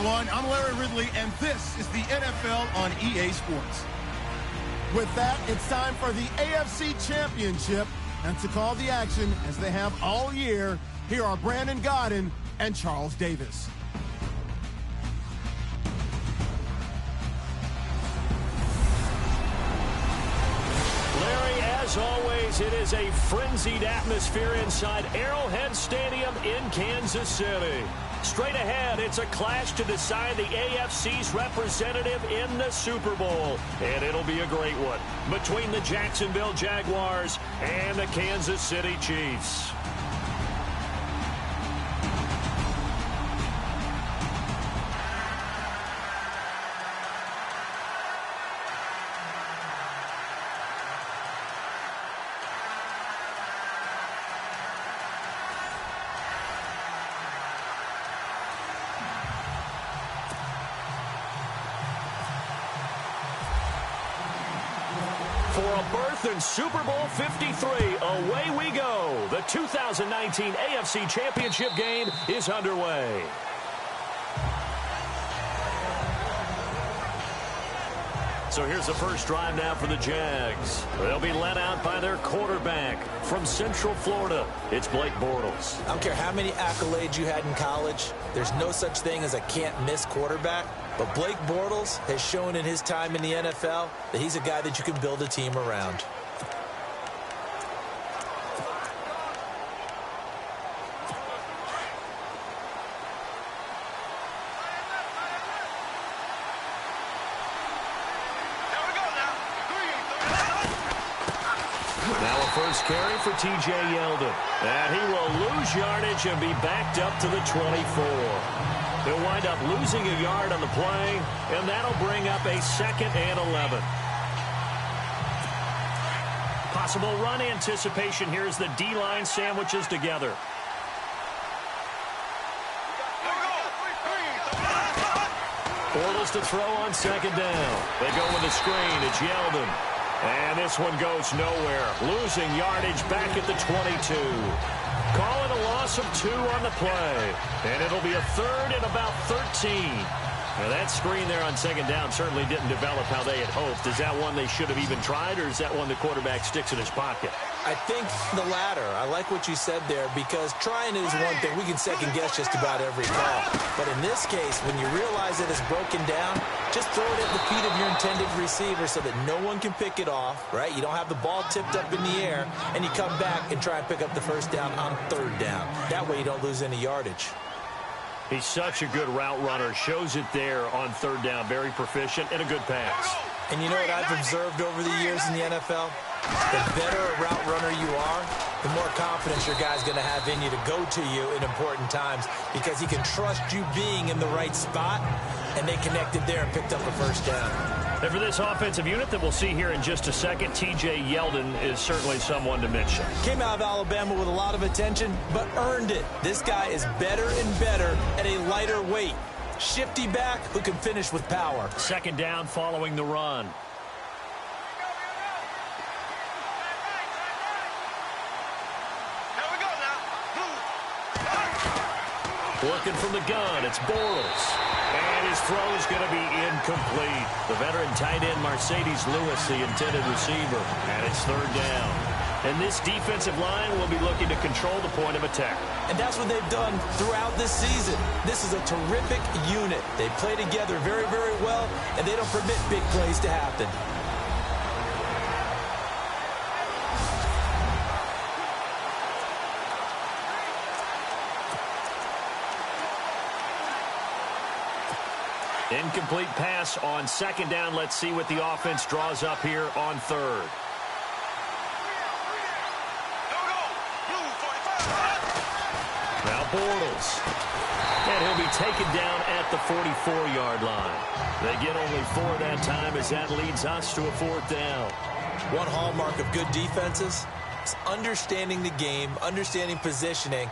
everyone. I'm Larry Ridley, and this is the NFL on EA Sports. With that, it's time for the AFC Championship. And to call the action, as they have all year, here are Brandon Godden and Charles Davis. Larry, as always, it is a frenzied atmosphere inside Arrowhead Stadium in Kansas City. Straight ahead, it's a clash to decide the AFC's representative in the Super Bowl. And it'll be a great one between the Jacksonville Jaguars and the Kansas City Chiefs. For a berth in Super Bowl 53, away we go. The 2019 AFC Championship game is underway. So here's the first drive now for the Jags. They'll be led out by their quarterback from Central Florida. It's Blake Bortles. I don't care how many accolades you had in college. There's no such thing as a can't-miss quarterback. But Blake Bortles has shown in his time in the NFL that he's a guy that you can build a team around. Now a first carry for T.J. Yeldon. And he will lose yardage and be backed up to the 24. He'll wind up losing a yard on the play, and that'll bring up a 2nd and 11. Possible run anticipation here as the D-line sandwiches together. Bortles to throw on 2nd down. They go with a screen. It's Yeldon. And this one goes nowhere. Losing yardage back at the 22. Call it a loss of 2 on the play. And it'll be a 3rd and about 13. Now that screen there on 2nd down certainly didn't develop how they had hoped. Is that one they should have even tried, or is that one the quarterback sticks in his pocket? I think the latter. I like what you said there, because trying is one thing. We can second guess just about every call. But in this case, when you realize that it's broken down, just throw it at the feet of your intended receiver so that no one can pick it off, right? You don't have the ball tipped up in the air, and you come back and try and pick up the 1st down on 3rd down. That way you don't lose any yardage. He's such a good route runner. Shows it there on 3rd down. Very proficient and a good pass. And you know what I've observed over the years in the NFL? The better a route runner you are, the more confidence your guy's going to have in you to go to you in important times, because he can trust you being in the right spot, and they connected there and picked up a 1st down. And for this offensive unit that we'll see here in just a second, T.J. Yeldon is certainly someone to mention. Came out of Alabama with a lot of attention, but earned it. This guy is better and better at a lighter weight. Shifty back who can finish with power. 2nd down following the run. Working from the gun, it's Bortles. And his throw is going to be incomplete. The veteran tight end Mercedes Lewis, the intended receiver, and it's 3rd down. And this defensive line will be looking to control the point of attack. And that's what they've done throughout this season. This is a terrific unit. They play together very, very well, and they don't permit big plays to happen. Incomplete pass on 2nd down. Let's see what the offense draws up here on 3rd. Now Bortles. And he'll be taken down at the 44-yard line. They get only 4 that time, as that leads us to a 4th down. One hallmark of good defenses is understanding the game, understanding positioning,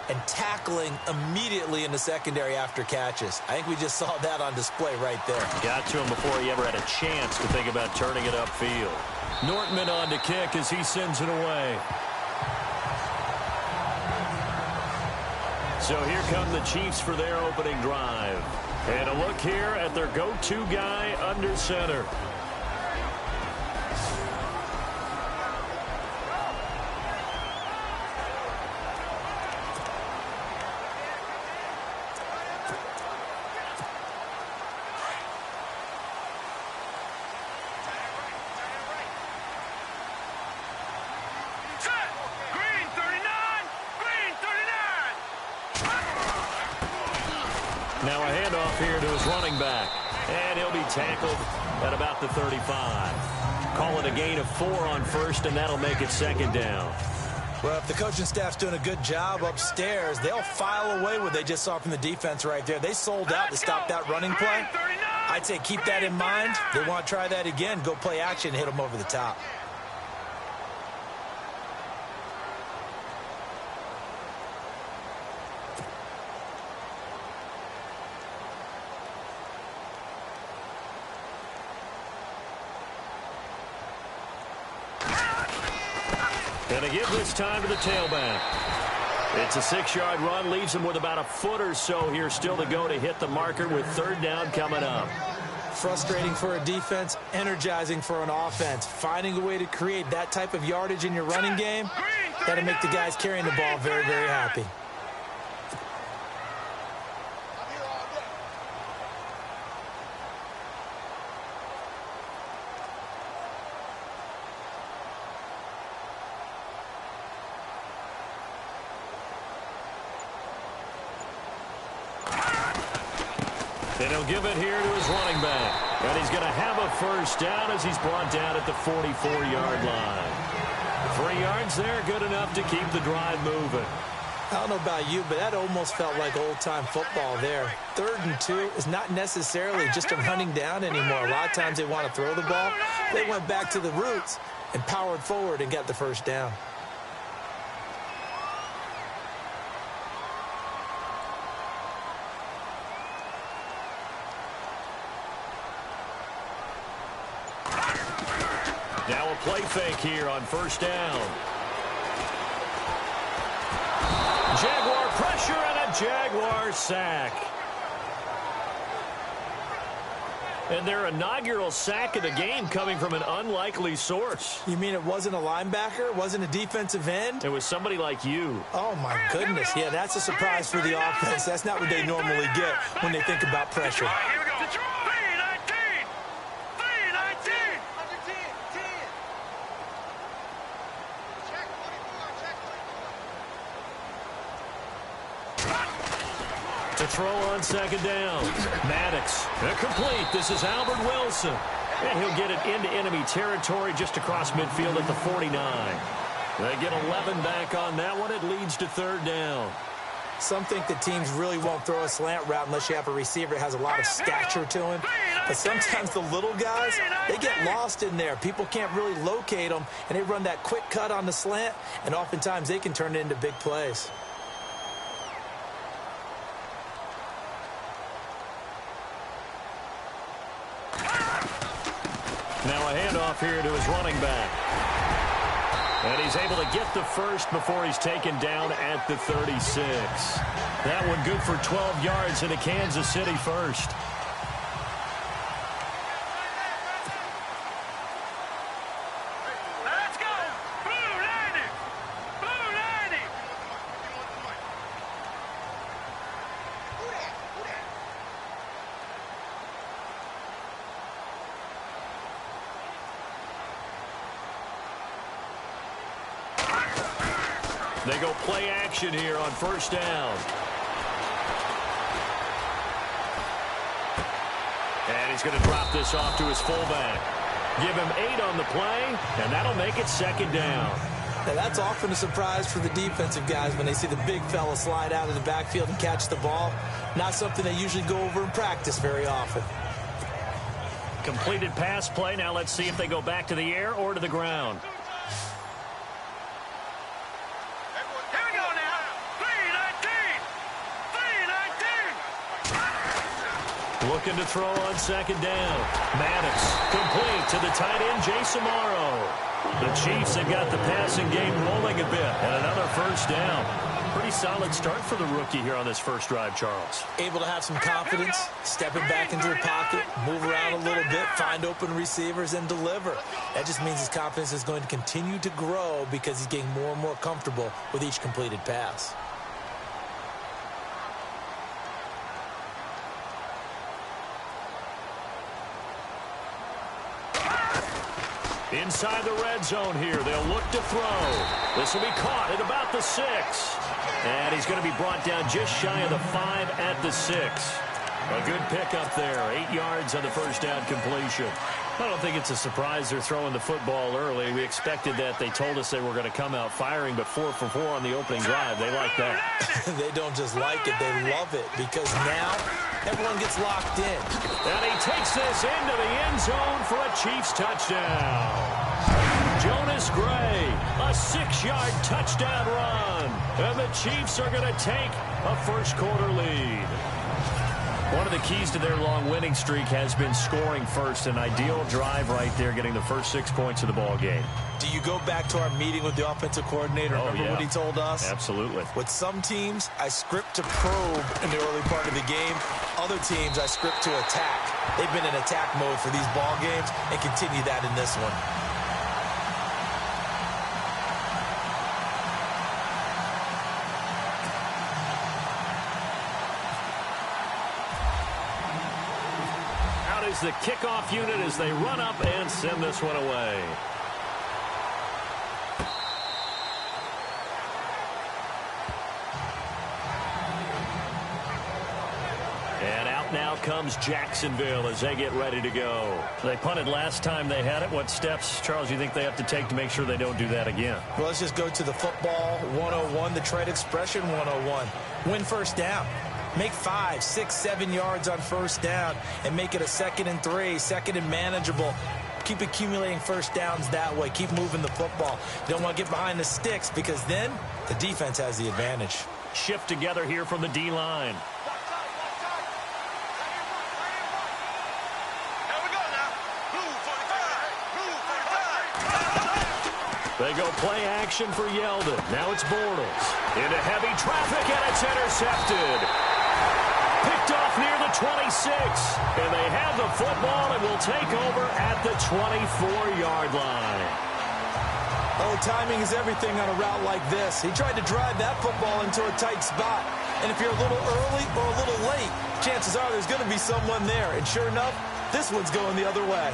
and tackling immediately in the secondary after catches. I think we just saw that on display right there. Got to him before he ever had a chance to think about turning it upfield. Nortman on to kick as he sends it away. So here come the Chiefs for their opening drive. And a look here at their go-to guy under center. Now a handoff here to his running back. And he'll be tackled at about the 35. Call it a gain of 4 on first, and that'll make it second down. Well, if the coaching staff's doing a good job upstairs, they'll file away what they just saw from the defense right there. They sold out to stop that running play. I'd say keep that in mind. They want to try that again. Go play action, hit them over the top. And they give this time to the tailback. It's a 6-yard run, leaves him with about a foot or so here still to go to hit the marker with third down coming up. Frustrating for a defense, energizing for an offense. Finding a way to create that type of yardage in your running game, that'll make the guys carrying the ball very, very happy. And he'll give it here to his running back. And he's going to have a first down as he's brought down at the 44-yard line. 3 yards there, good enough to keep the drive moving. I don't know about you, but that almost felt like old-time football there. 3rd and 2 is not necessarily just a running down anymore. A lot of times they want to throw the ball. They went back to the roots and powered forward and got the first down. Now a play fake here on first down. Jaguar pressure and a Jaguar sack. And their inaugural sack of the game coming from an unlikely source. You mean it wasn't a linebacker? It wasn't a defensive end? It was somebody like you. Oh, my goodness. Yeah, that's a surprise for the offense. That's not what they normally get when they think about pressure. To throw on second down. Maddox. Complete. This is Albert Wilson. And he'll get it into enemy territory just across midfield at the 49. They get 11 back on that one. It leads to third down. Some think that teams really won't throw a slant route unless you have a receiver that has a lot of stature to him. But sometimes the little guys, they get lost in there. People can't really locate them, and they run that quick cut on the slant, and oftentimes they can turn it into big plays. Now a handoff here to his running back. And he's able to get the first before he's taken down at the 36. That one good for 12 yards into Kansas City first. Let's go! Blue 90! Blue 90! They go play action here on first down. And he's going to drop this off to his fullback. Give him 8 on the play, and that'll make it second down. Now, that's often a surprise for the defensive guys when they see the big fella slide out of the backfield and catch the ball. Not something they usually go over in practice very often. Completed pass play. Now let's see if they go back to the air or to the ground. Looking to throw on second down. Maddox complete to the tight end, Jason Morrow. The Chiefs have got the passing game rolling a bit, and another first down. Pretty solid start for the rookie here on this first drive, Charles. Able to have some confidence, stepping back into the pocket, move around a little bit, find open receivers, and deliver. That just means his confidence is going to continue to grow because he's getting more and more comfortable with each completed pass. Inside the red zone here, they'll look to throw. This will be caught at about the 6. And he's going to be brought down just shy of the 5 at the 6. A good pickup there, 8 yards on the first down completion. I don't think it's a surprise they're throwing the football early. We expected that. They told us they were going to come out firing, but 4 for 4 on the opening drive. They like that. They don't just like it, they love it, because now everyone gets locked in. And he takes this into the end zone for a Chiefs touchdown. Jonas Gray, a 6-yard touchdown run. And the Chiefs are going to take a first-quarter lead. One of the keys to their long winning streak has been scoring first. An ideal drive right there, getting the first 6 points of the ball game. Do you go back to our meeting with the offensive coordinator? Remember what he told us? Absolutely. With some teams, I script to probe in the early part of the game. Other teams, I script to attack. They've been in attack mode for these ball games and continue that in this one. Is the kickoff unit as they run up and send this one away. And out now comes Jacksonville as they get ready to go. They punted last time they had it. What steps, Charles, you think they have to take to make sure they don't do that again? Well, let's just go to the football 101, the trade expression 101. Win first down. Make 5, 6, 7 yards on first down and make it a 2nd and 3, 2nd and manageable. Keep accumulating first downs that way. Keep moving the football. You don't want to get behind the sticks because then the defense has the advantage. Shift together here from the D-line. They go play action for Yeldon. Now it's Bortles. Into heavy traffic, and it's intercepted. Picked off near the 26. And they have the football and will take over at the 24-yard line. Oh, timing is everything on a route like this. He tried to drive that football into a tight spot. And if you're a little early or a little late, chances are there's going to be someone there. And sure enough, this one's going the other way.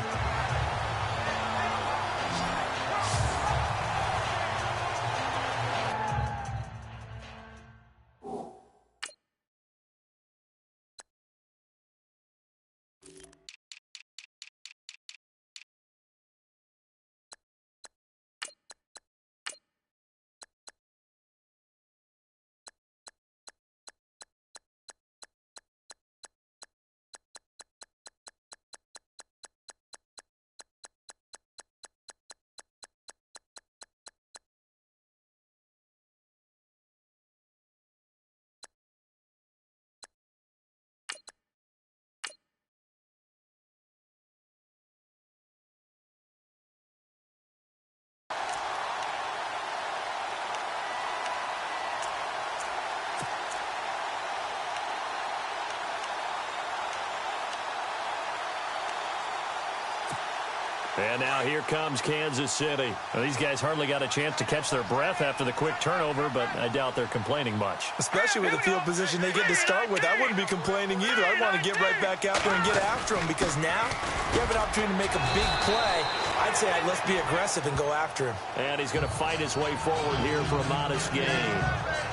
And now here comes Kansas City. Well, these guys hardly got a chance to catch their breath after the quick turnover, but I doubt they're complaining much. Especially with the field position they get to start with. I wouldn't be complaining either. I'd want to get right back out there and get after them because now you have an opportunity to make a big play. I'd say let's be aggressive and go after him. And he's going to fight his way forward here for a modest gain.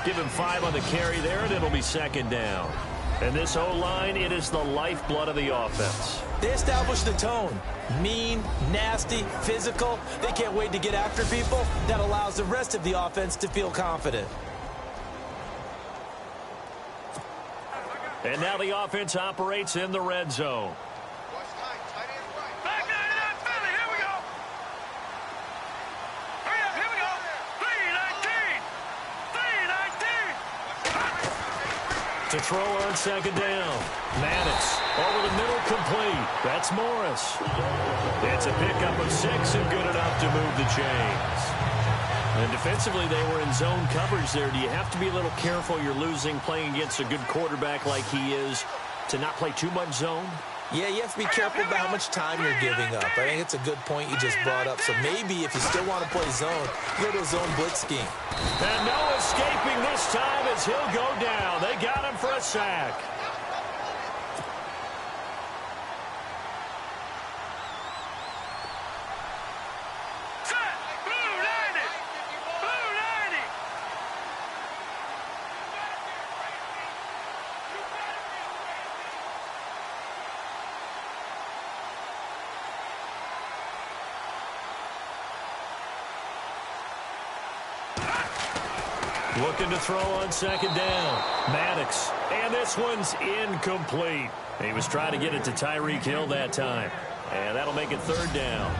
Give him 5 on the carry there, and it'll be 2nd down. And this O-line, it is the lifeblood of the offense. They establish the tone. Mean, nasty, physical. They can't wait to get after people. That allows the rest of the offense to feel confident. And now the offense operates in the red zone. To throw on 2nd down. Maddox over the middle, complete. That's Morris. It's a pickup of 6 and good enough to move the chains. And defensively, they were in zone coverage there. Do you have to be a little careful? You're losing playing against a good quarterback like he is to not play too much zone? Yeah, you have to be careful about how much time you're giving up. I think it's a good point you just brought up. So maybe if you still want to play zone, go to a zone blitz scheme. And no escaping this time as he'll go down. They got him for a sack. Looking to throw on second down. Maddox. And this one's incomplete. He was trying to get it to Tyreek Hill that time. And that'll make it third down.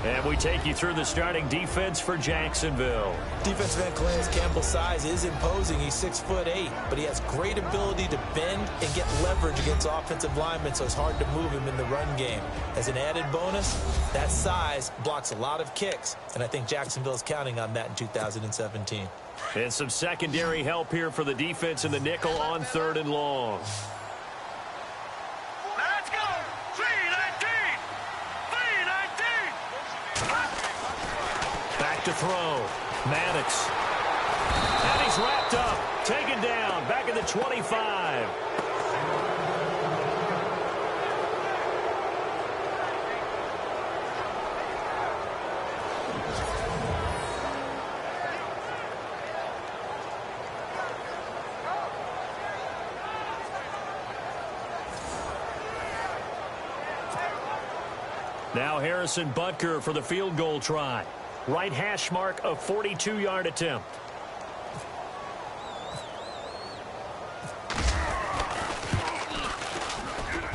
And we take you through the starting defense for Jacksonville. Defensive end Calais Campbell's size is imposing. He's 6'8", but he has great ability to bend and get leverage against offensive linemen, so it's hard to move him in the run game. As an added bonus, that size blocks a lot of kicks, and I think Jacksonville is counting on that in 2017. And some secondary help here for the defense in the nickel on third and long. Let's go! 319! 319! Back to throw. Maddox. And he's wrapped up. Taken down. Back at the 25. Now Harrison Butker for the field goal try. Right hash mark, a 42-yard attempt.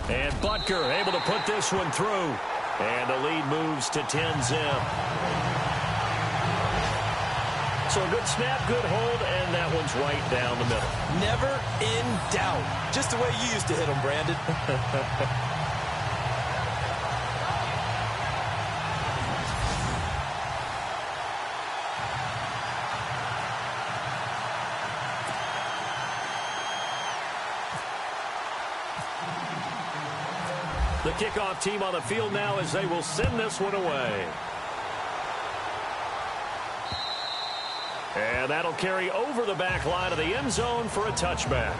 And Butker able to put this one through. And the lead moves to 10-zip. So a good snap, good hold, and that one's right down the middle. Never in doubt. Just the way you used to hit them, Brandon. The kickoff team on the field now as they will send this one away. And that'll carry over the back line of the end zone for a touchback.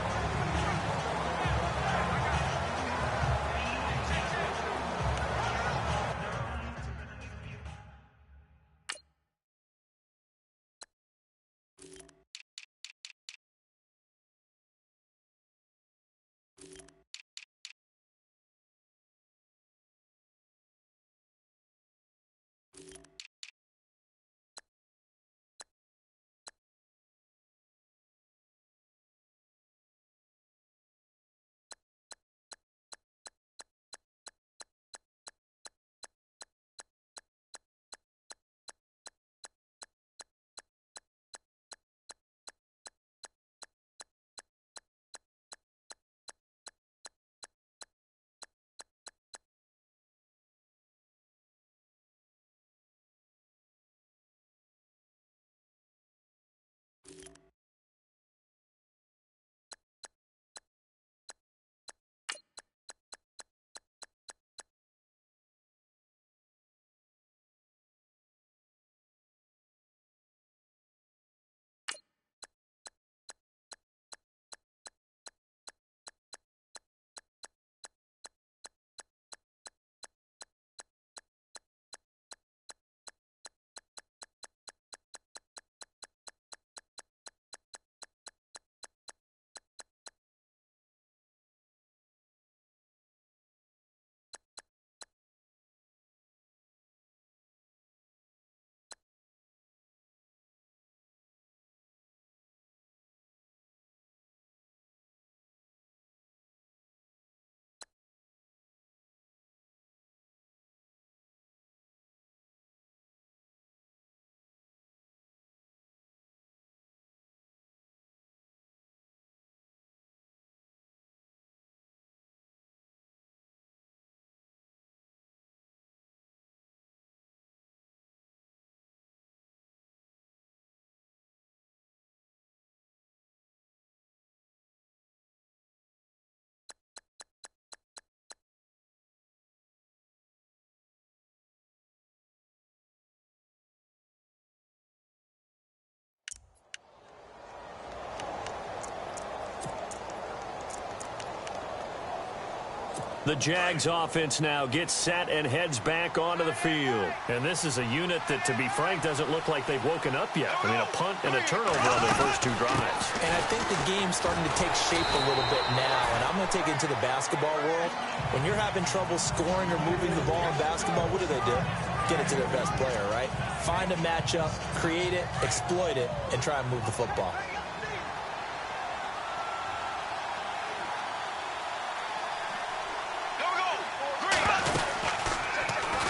The Jags offense now gets set and heads back onto the field. And this is a unit that, to be frank, doesn't look like they've woken up yet. I mean, a punt and a turnover on their first 2 drives. And I think the game's starting to take shape a little bit now. And I'm going to take it into the basketball world. When you're having trouble scoring or moving the ball in basketball, what do? Get it to their best player, right? Find a matchup, create it, exploit it, and try and move the football.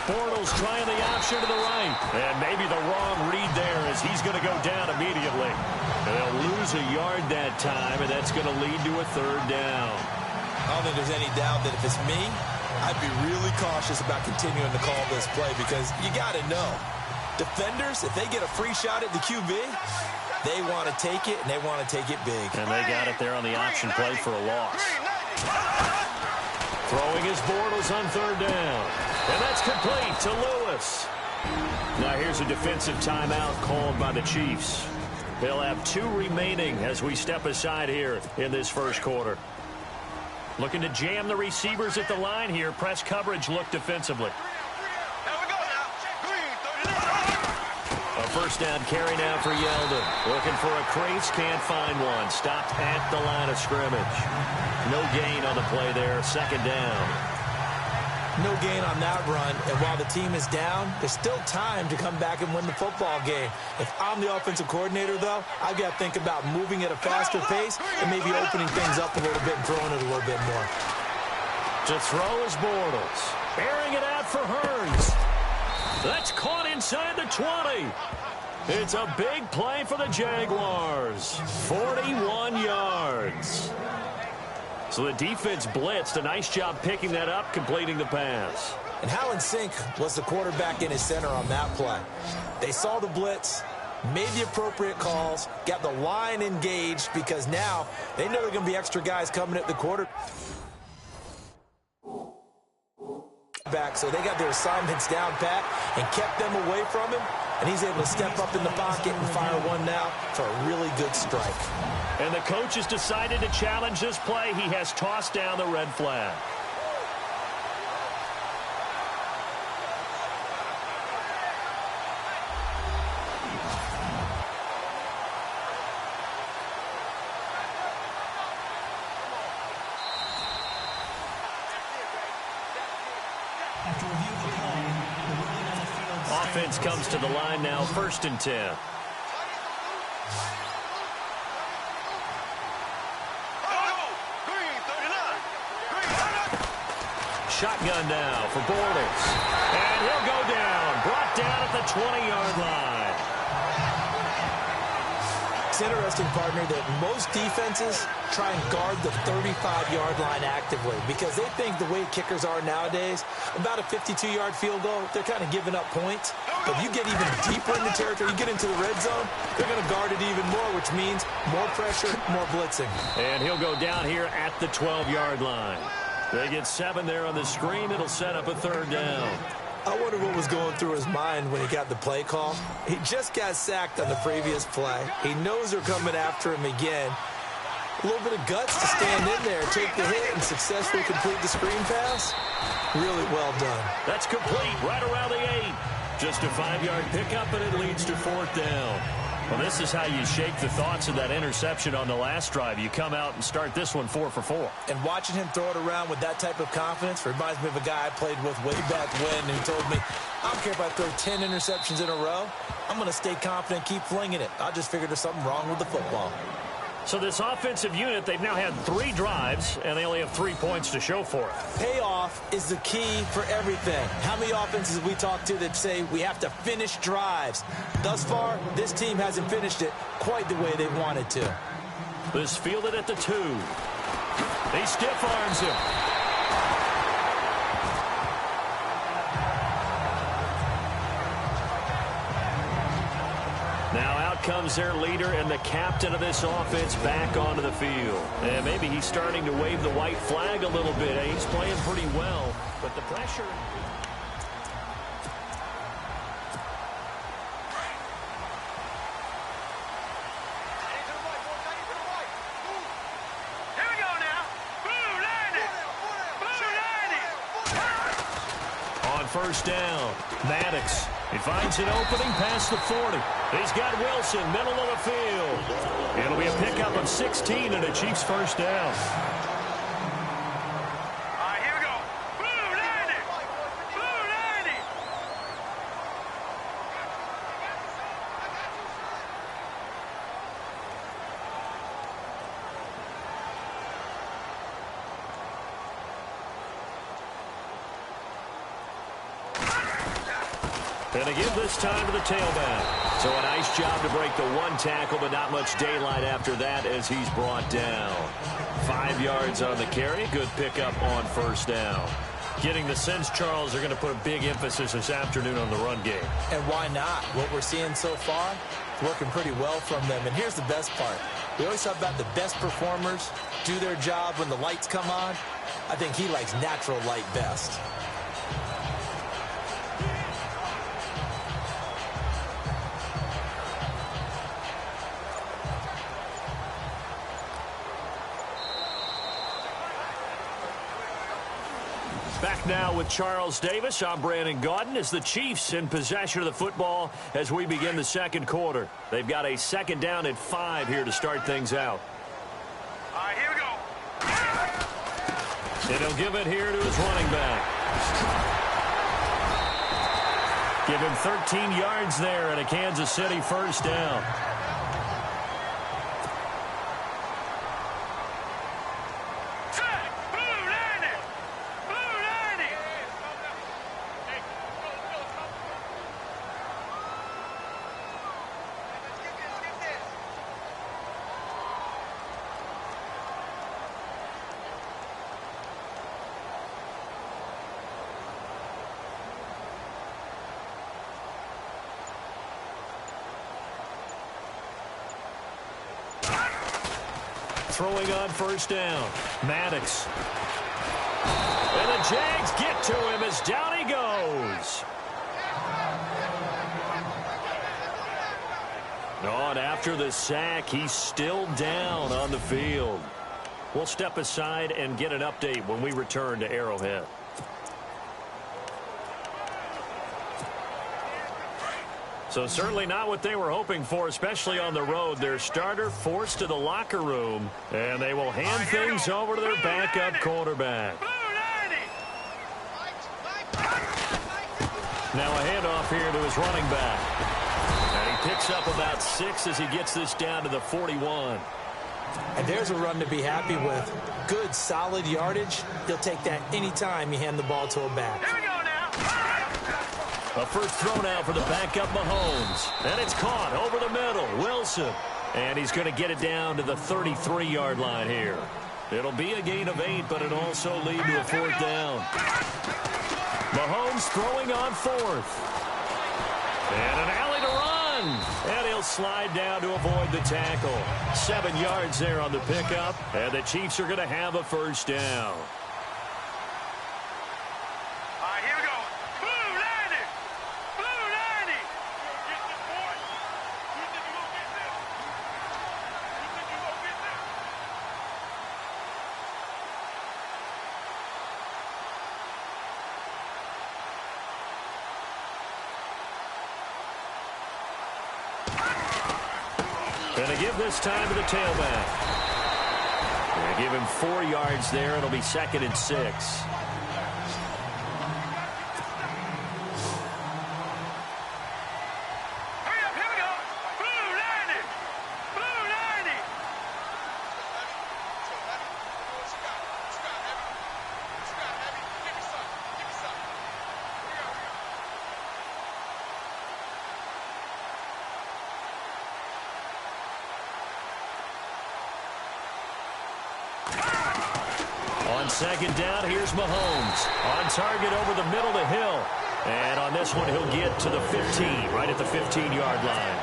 Bortles trying the option to the right. And maybe the wrong read there as he's going to go down immediately. And they'll lose a yard that time, and that's going to lead to a 3rd down. I don't think there's any doubt that if it's me, I'd be really cautious about continuing to call this play because you got to know. Defenders, if they get a free shot at the QB, they want to take it, and they want to take it big. And they got it there on the option play for a loss. Throwing his Bortles on 3rd down. And that's complete to Lewis. Now here's a defensive timeout called by the Chiefs. They'll have 2 remaining as we step aside here in this first quarter. Looking to jam the receivers at the line here. Press coverage look defensively. A first down carry now for Yeldon. Looking for a crease, can't find one. Stopped at the line of scrimmage. No gain on the play there. 2nd down. No gain on that run, and while the team is down, there's still time to come back and win the football game. If I'm the offensive coordinator, though, I've got to think about moving at a faster pace and maybe opening things up a little bit and throwing it a little bit more. To throw is Bortles. Airing it out for Hearns. That's caught inside the 20. It's a big play for the Jaguars. 41 yards. So the defense blitzed. A nice job picking that up, completing the pass. And how in sync was the quarterback in his center on that play? They saw the blitz, made the appropriate calls, got the line engaged because now they know there are going to be extra guys coming at the quarterback. So they got their assignments down pat and kept them away from him. And he's able to step up in the pocket and fire one now for a really good strike. And the coach has decided to challenge this play. He has tossed down the red flag. Offense comes to the line now, 1st and 10. Shotgun now for Bortles. And he'll go down. Brought down at the 20-yard line. It's interesting, partner, that most defenses try and guard the 35-yard line actively because they think the way kickers are nowadays, about a 52-yard field goal, they're kind of giving up points. But if you get even deeper in the territory, you get into the red zone, they're going to guard it even more, which means more pressure, more blitzing. And he'll go down here at the 12-yard line. They get 7 there on the screen. It'll set up a 3rd down. I wonder what was going through his mind when he got the play call. He just got sacked on the previous play. He knows they're coming after him again. A little bit of guts to stand in there, take the hit, and successfully complete the screen pass. Really well done. That's complete right around the 8. Just a 5-yard pickup, and it leads to 4th down. Well, this is how you shake the thoughts of that interception on the last drive. You come out and start this one 4 for 4. And watching him throw it around with that type of confidence reminds me of a guy I played with way back when who told me, I don't care if I throw 10 interceptions in a row. I'm going to stay confident, keep flinging it. I just figured there's something wrong with the football. So this offensive unit, they've now had 3 drives, and they only have 3 points to show for it. Payoff is the key for everything. How many offenses have we talked to that say we have to finish drives? Thus far, this team hasn't finished it quite the way they wanted to. This fielded at the 2. He stiff arms him. Now out comes their leader and the captain of this offense back onto the field. And maybe he's starting to wave the white flag a little bit. He's playing pretty well, but the pressure... Here we go now. Blue line it. Blue line first down. Maddox, he finds an opening past the 40. He's got Wilson, middle of the field. It'll be a pickup of 16 and a Chiefs first down. Here we go. Blue 90. Blue 90. And they give this time to the tailback. So a nice job to break the one tackle, but not much daylight after that as he's brought down. 5 yards on the carry. Good pickup on first down. Getting the sense, Charles, they're going to put a big emphasis this afternoon on the run game. And why not? What we're seeing so far, it's working pretty well from them. And here's the best part. We always talk about the best performers do their job when the lights come on. I think he likes natural light best. Back now with Charles Davis. I'm Brandon Gaudin as the Chiefs in possession of the football as we begin the second quarter. They've got a second down at 5 here to start things out. Here we go. And he'll give it here to his running back. Give him 13 yards there and a Kansas City first down. Throwing on first down. Maddox. And the Jags get to him as down he goes. And after the sack, he's still down on the field. We'll step aside and get an update when we return to Arrowhead. So certainly not what they were hoping for, especially on the road. Their starter forced to the locker room, and they will hand things over to their backup quarterback. Now a handoff here to his running back. And he picks up about 6 as he gets this down to the 41. And there's a run to be happy with. Good, solid yardage. He'll take that anytime you hand the ball to a back. Here we go now. A first throw now for the backup Mahomes. And it's caught over the middle. Wilson. And he's going to get it down to the 33-yard line here. It'll be a gain of 8, but it'll also lead to a 4th down. Mahomes throwing on 4th. And an alley to run. And he'll slide down to avoid the tackle. 7 yards there on the pickup. And the Chiefs are going to have a first down. Here we go. Blue 90. Blue 90. Get this boy. You think you won't get this? You think you won't get this? And they give this time to the tailback. They give him 4 yards there. It'll be 2nd and 6. On 2nd down, here's Mahomes. On target over the middle to Hill. And on this one, he'll get to the 15, right at the 15-yard line.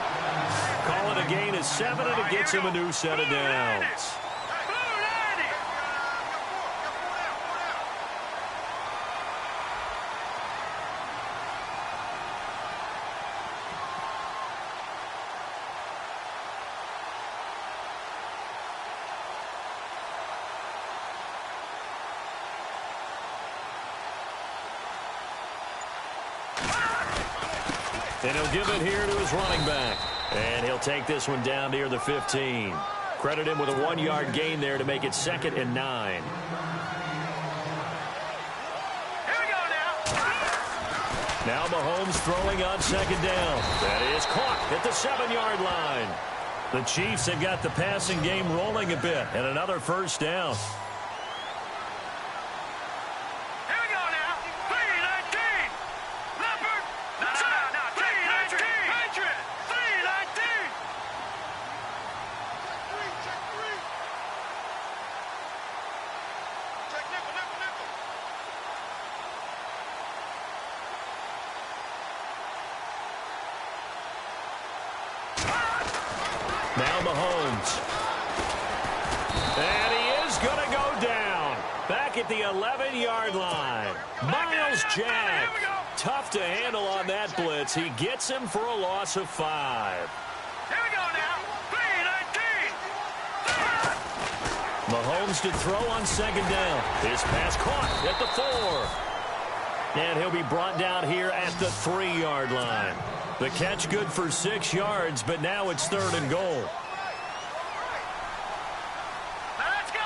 Call it a gain of 7, and it gets him a new set of downs. And he'll give it here to his running back. And he'll take this one down near the 15. Credit him with a 1-yard gain there to make it 2nd and 9. Now Mahomes throwing on 2nd down. That is caught at the 7-yard line. The Chiefs have got the passing game rolling a bit, and another 1st down. Now Mahomes. And he is going to go down. Back at the 11-yard line. Miles Jack. Tough to handle on that blitz. He gets him for a loss of 5. Here we go now. 3-19. Mahomes to throw on 2nd down. His pass caught at the 4. And he'll be brought down here at the 3-yard line. The catch good for 6 yards, but now it's 3rd and goal. Let's go.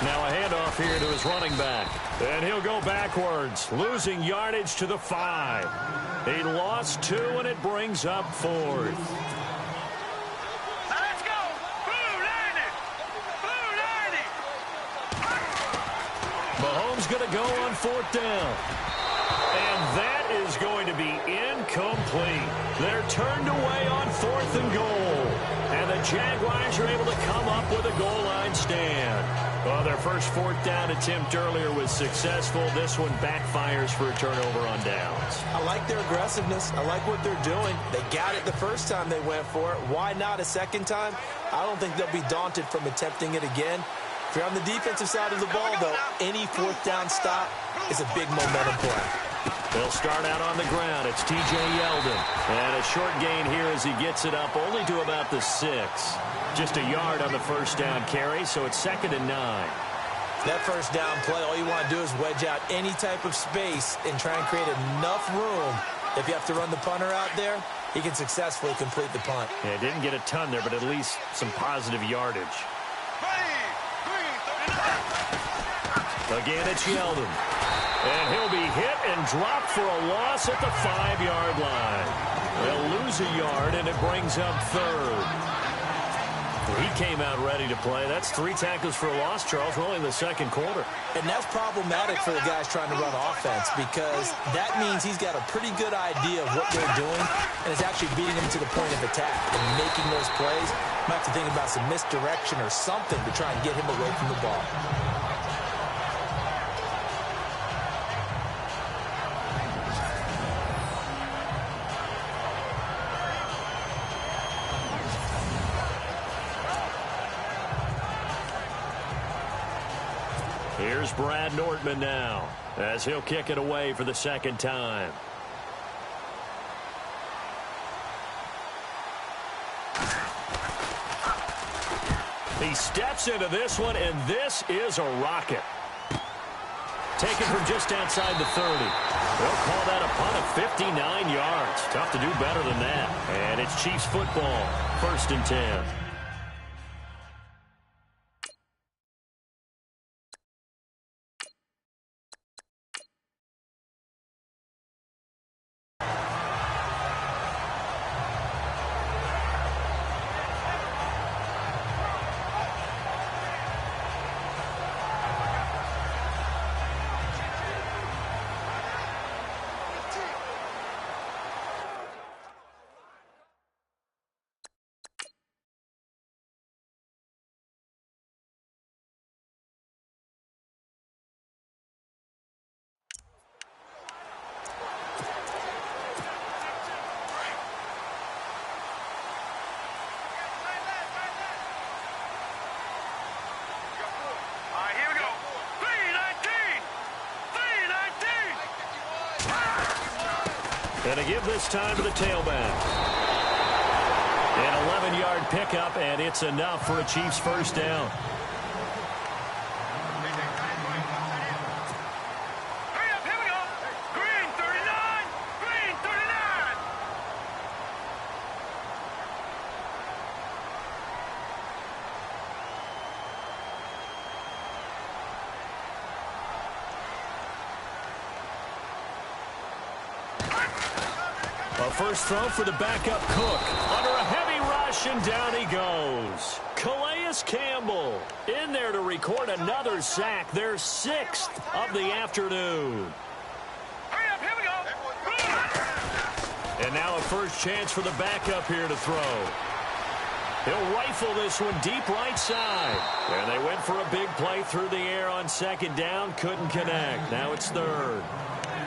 Now a handoff here to his running back. And he'll go backwards, losing yardage to the 5. He lost 2, and it brings up 4th. Let's go. Blue 90. Blue 90. Mahomes going to go on 4th down. And that is going to be incomplete. They're turned away on 4th and goal. And the Jaguars are able to come up with a goal line stand. Well, their first 4th down attempt earlier was successful. This one backfires for a turnover on downs. I like their aggressiveness. I like what they're doing. They got it the first time they went for it. Why not a second time? I don't think they'll be daunted from attempting it again. If you're on the defensive side of the ball, though, any 4th down stop is a big momentum play. They'll start out on the ground. It's T.J. Yeldon. And a short gain here as he gets it up only to about the 6. Just a yard on the 1st down carry, so it's 2nd and 9. That 1st down play, all you want to do is wedge out any type of space and try and create enough room. If you have to run the punter out there, he can successfully complete the punt. Yeah, didn't get a ton there, but at least some positive yardage. Again, it's Yeldon. And he'll be hit and dropped for a loss at the 5-yard line. They'll lose a yard, and it brings up 3rd. He came out ready to play. That's 3 tackles for a loss, Charles. We're only in the 2nd quarter. And that's problematic for the guys trying to run offense because that means he's got a pretty good idea of what they're doing and is actually beating them to the point of attack and making those plays. Might have to think about some misdirection or something to try and get him away from the ball. Here's Brad Nortman now as he'll kick it away for the 2nd time. He steps into this one, and this is a rocket. Taken from just outside the 30. They'll call that a punt of 59 yards. Tough to do better than that. And it's Chiefs football, 1st and 10. And a give this time to the tailback. An 11-yard pickup, and it's enough for a Chiefs 1st down. Hurry up, here we go. Green 39, green 39. A first throw for the backup Cook. Under a heavy rush, and down he goes. Calais Campbell in there to record another sack, their 6th of the afternoon. Hurry up, here we go. And now a first chance for the backup here to throw. He'll rifle this one deep right side. And they went for a big play through the air on second down. Couldn't connect. Now it's third.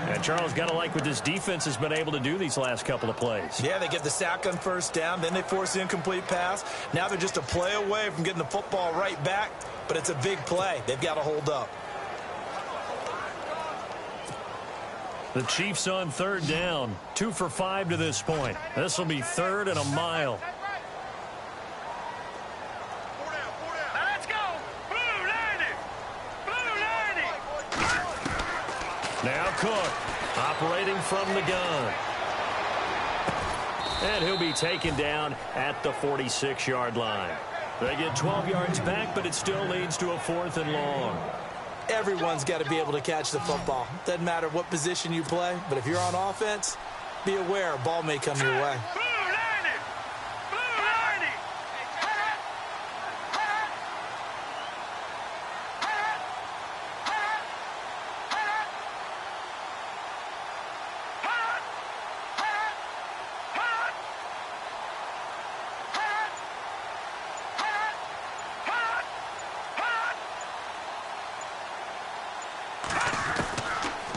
And Charles, got to like what this defense has been able to do these last couple of plays. Yeah, they get the sack on first down, then they force the incomplete pass. Now they're just a play away from getting the football right back, but it's a big play. They've got to hold up. The Chiefs on third down. 2 for 5 to this point. This will be third and a mile. Let's go. Blue 90. Blue 90. Now Cook operating from the gun. And he'll be taken down at the 46-yard line. They get 12 yards back, but it still leads to a 4th and long. Everyone's got to be able to catch the football. Doesn't matter what position you play, but if you're on offense, be aware a ball may come your way. Blue 90. Blue 90.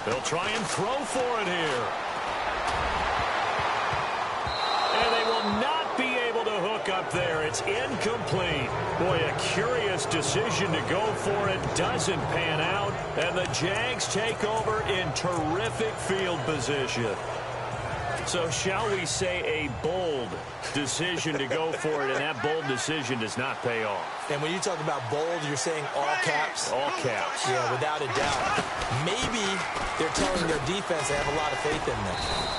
They'll try and throw for it here. And they will not be able to hook up there. It's incomplete. Boy, a curious decision to go for it. Doesn't pan out. And the Jags take over in terrific field position. So shall we say a bold decision to go for it, and that bold decision does not pay off. And when you talk about bold, you're saying all caps? All caps. Yeah, without a doubt. Maybe they're telling their defense they have a lot of faith in them.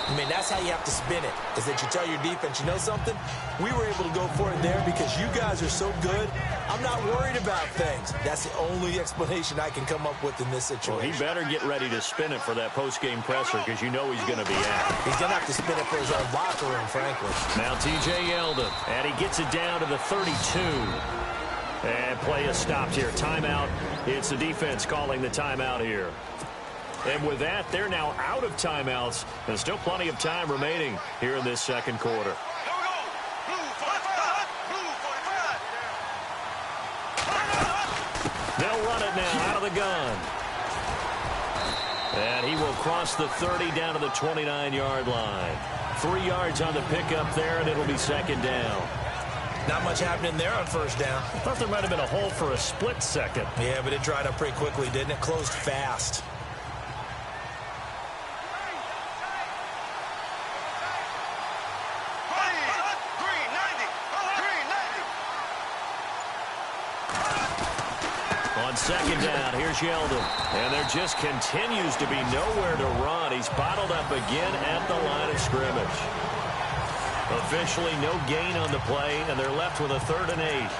I mean, that's how you have to spin it, is that you tell your defense, you know something? We were able to go for it there because you guys are so good. I'm not worried about things. That's the only explanation I can come up with in this situation. Well, he better get ready to spin it for that post-game presser because you know he's going to be out. He's going to have to spin it for his own locker room, frankly. Now T.J. Yeldon, and he gets it down to the 32. And play is stopped here. Timeout. It's the defense calling the timeout here. And with that, they're now out of timeouts. There's still plenty of time remaining here in this second quarter. Here we go. Blue 45. Blue 45. They'll run it now out of the gun. And he will cross the 30 down to the 29-yard line. 3 yards on the pickup there, and it'll be second down. Not much happening there on first down. I thought there might have been a hole for a split second. Yeah, but it dried up pretty quickly, didn't it? Closed fast. On second down, here's Yeldon. And there just continues to be nowhere to run. He's bottled up again at the line of scrimmage. Officially no gain on the play, and they're left with a 3rd and 8.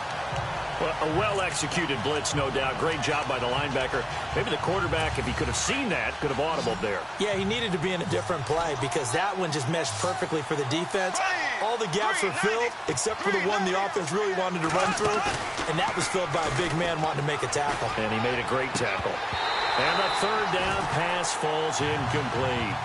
Well, a well-executed blitz, no doubt. Great job by the linebacker. Maybe the quarterback, if he could have seen that, could have audibled there. Yeah, he needed to be in a different play because that one just meshed perfectly for the defense. All the gaps were filled except for the one the offense really wanted to run through, and that was filled by a big man wanting to make a tackle. And he made a great tackle. And the 3rd down pass falls incomplete.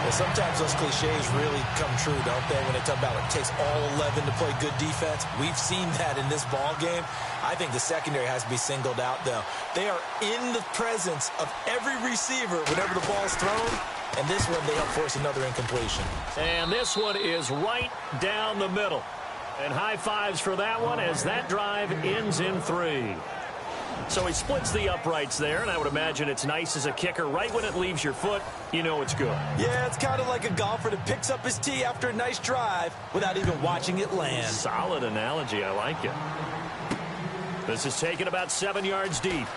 Well, sometimes those cliches really come true, don't they, when they talk about it takes all 11 to play good defense. We've seen that in this ball game. I think the secondary has to be singled out, though. They are in the presence of every receiver whenever the ball's thrown, and this one they help force another incompletion. And this one is right down the middle. And high fives for that one as that drive ends in 3. So he splits the uprights there, and I would imagine it's nice as a kicker. Right when it leaves your foot, you know it's good. Yeah, it's kind of like a golfer that picks up his tee after a nice drive without even watching it land. Solid analogy. I like it. This is taken about 7 yards deep.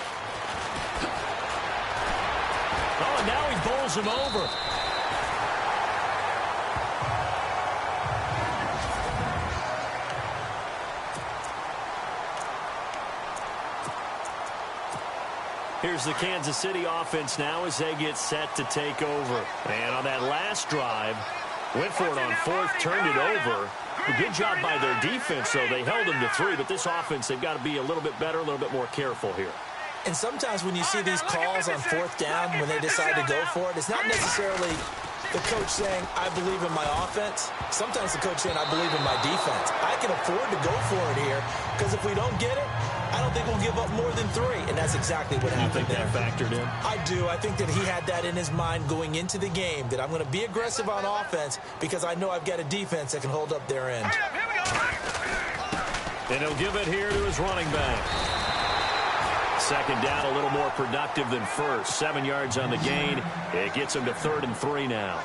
Oh, and now he bowls him over. Here's the Kansas City offense now as they get set to take over. And on that last drive, went for it on fourth, turned it over. A good job by their defense, though. They held them to 3, but this offense, they've got to be a little bit better, a little bit more careful here. And sometimes when you see these calls on fourth down, when they decide to go for it, it's not necessarily the coach saying, I believe in my offense. Sometimes the coach saying, I believe in my defense. I can afford to go for it here because if we don't get it, I don't think we'll give up more than 3. And that's exactly what happened there. You think that factored in? I do. I think that he had that in his mind going into the game, that I'm going to be aggressive on offense because I know I've got a defense that can hold up their end. And he'll give it here to his running back. Second down, a little more productive than first. 7 yards on the gain. It gets him to 3rd and 3 now.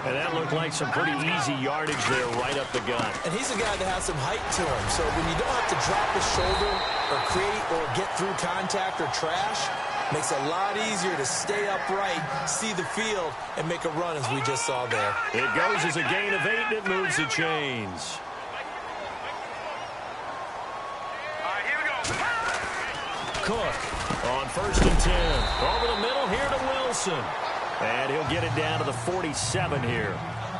And that looked like some pretty easy yardage there right up the gut. And he's a guy that has some height to him. So when you don't have to drop his shoulder or create or get through contact or trash, makes it a lot easier to stay upright, see the field, and make a run as we just saw there. It goes as a gain of 8, and it moves the chains. Cook on 1st and 10. Over the middle here to Wilson. And he'll get it down to the 47 here.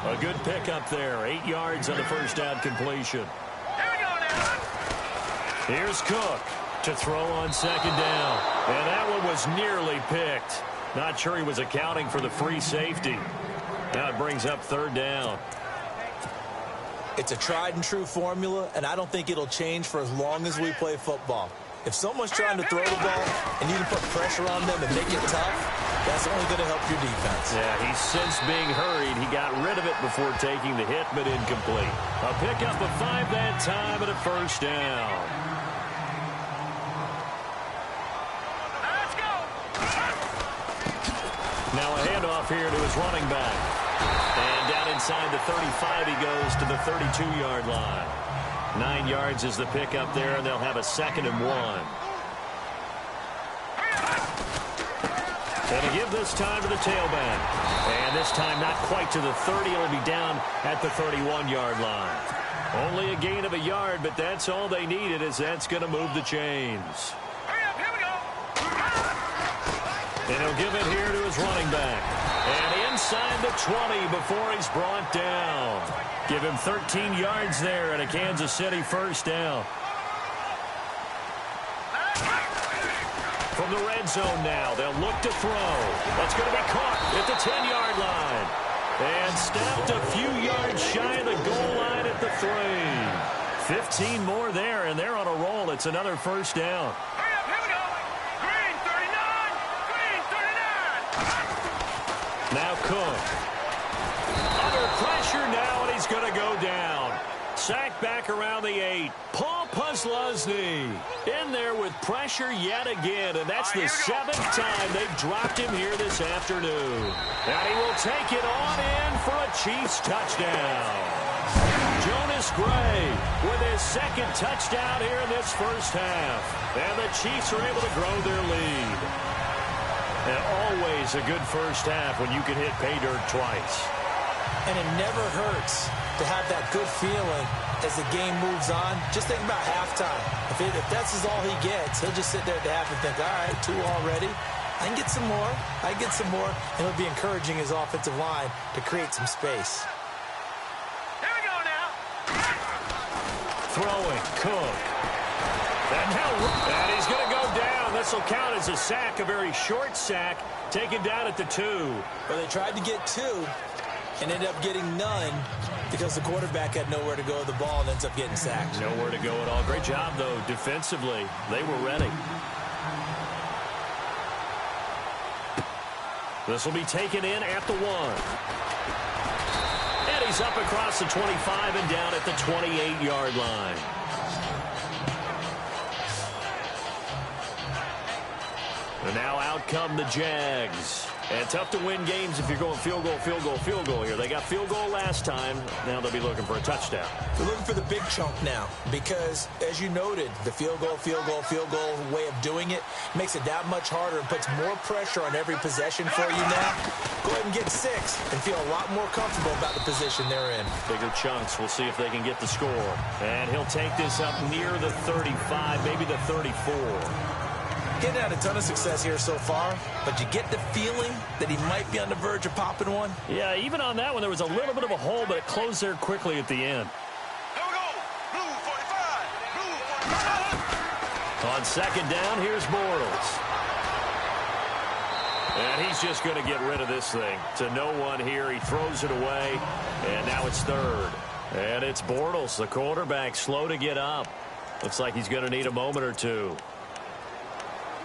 A good pickup there. 8 yards on the first down completion. Here's Cook to throw on 2nd down. And that one was nearly picked. Not sure he was accounting for the free safety. Now it brings up 3rd down. It's a tried and true formula, and I don't think it'll change for as long as we play football. If someone's trying to throw the ball and you can put pressure on them and make it tough, that's only going to help your defense. Yeah, he's since being hurried. He got rid of it before taking the hit, but incomplete. A pickup of 5 that time and a 1st down. Let's go. Now a handoff here to his running back. And down inside the 35 he goes to the 32-yard line. 9 yards is the pickup there, and they'll have a 2nd and 1. And to give this time to the tailback. And this time not quite to the 30. It'll be down at the 31-yard line. Only a gain of a yard, but that's all they needed, as that's going to move the chains. Here we go. And he'll give it here to his running back. And inside the 20 before he's brought down. Give him 13 yards there and a Kansas City 1st down. From the red zone now, they'll look to throw. That's going to be caught at the 10-yard line. And stopped a few yards shy of the goal line at the 3. 15 more there, and they're on a roll. It's another 1st down. Here we go. Green 39. Green 39. Now Cook. Under pressure now, and he's going to go down. Sacked back around the 8. Paul Pusluzny in there with pressure yet again, and that's the 7th time they've dropped him here this afternoon. And he will take it on in for a Chiefs touchdown. Jonas Gray with his 2nd touchdown here in this first half. And the Chiefs are able to grow their lead. And always a good first half when you can hit pay dirt twice. And it never hurts to have that good feeling as the game moves on. Just think about halftime. If that's all he gets, he'll just sit there at the half and think, all right, 2 already. I can get some more. I can get some more. And he'll be encouraging his offensive line to create some space. Here we go now. Throwing, Cook. And he's going to go down. This will count as a sack, a very short sack, taken down at the 2. Well, they tried to get 2 and ended up getting none because the quarterback had nowhere to go with the ball and ends up getting sacked. Nowhere to go at all. Great job, though, defensively. They were ready. This will be taken in at the 1. And he's up across the 25 and down at the 28-yard line. And now out come the Jags. And tough to win games if you're going field goal, field goal, field goal here. They got field goal last time. Now they'll be looking for a touchdown. They're looking for the big chunk now because, as you noted, the field goal way of doing it makes it that much harder and puts more pressure on every possession for you now. Go ahead and get 6 and feel a lot more comfortable about the position they're in. Bigger chunks. We'll see if they can get the score. And he'll take this up near the 35, maybe the 34. Getting had a ton of success here so far, but you get the feeling that he might be on the verge of popping one. Yeah, even on that one, there was a little bit of a hole, but it closed there quickly at the end. Here we go. Blue 45. Blue 45. On second down, here's Bortles. And he's just going to get rid of this thing. To no one here. He throws it away, and now it's third. And it's Bortles, the quarterback, slow to get up. Looks like he's going to need a moment or two.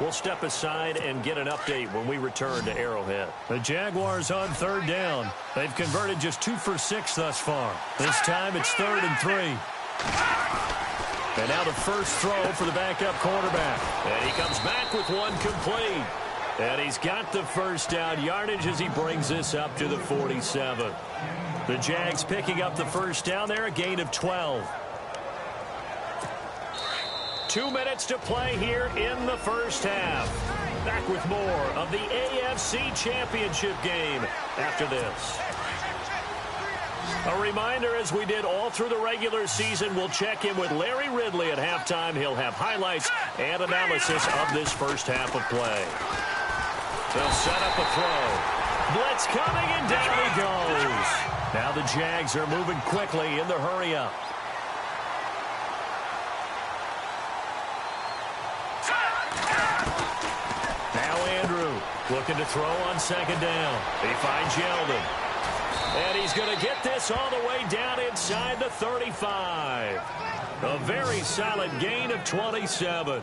We'll step aside and get an update when we return to Arrowhead. The Jaguars on third down. They've converted just 2 for 6 thus far. This time it's 3rd and 3. And now the first throw for the backup quarterback. And he comes back with one complete. And he's got the first down yardage as he brings this up to the 47. The Jags picking up the first down there, a gain of 12. 2 minutes to play here in the first half. Back with more of the AFC Championship game after this. A reminder, as we did all through the regular season, we'll check in with Larry Ridley at halftime. He'll have highlights and analysis of this first half of play. They'll set up a throw. Blitz coming, and down he goes. Now the Jags are moving quickly in the hurry-up. Now Andrew looking to throw on second down. He finds Yeldon. And he's going to get this all the way down inside the 35. A very solid gain of 27.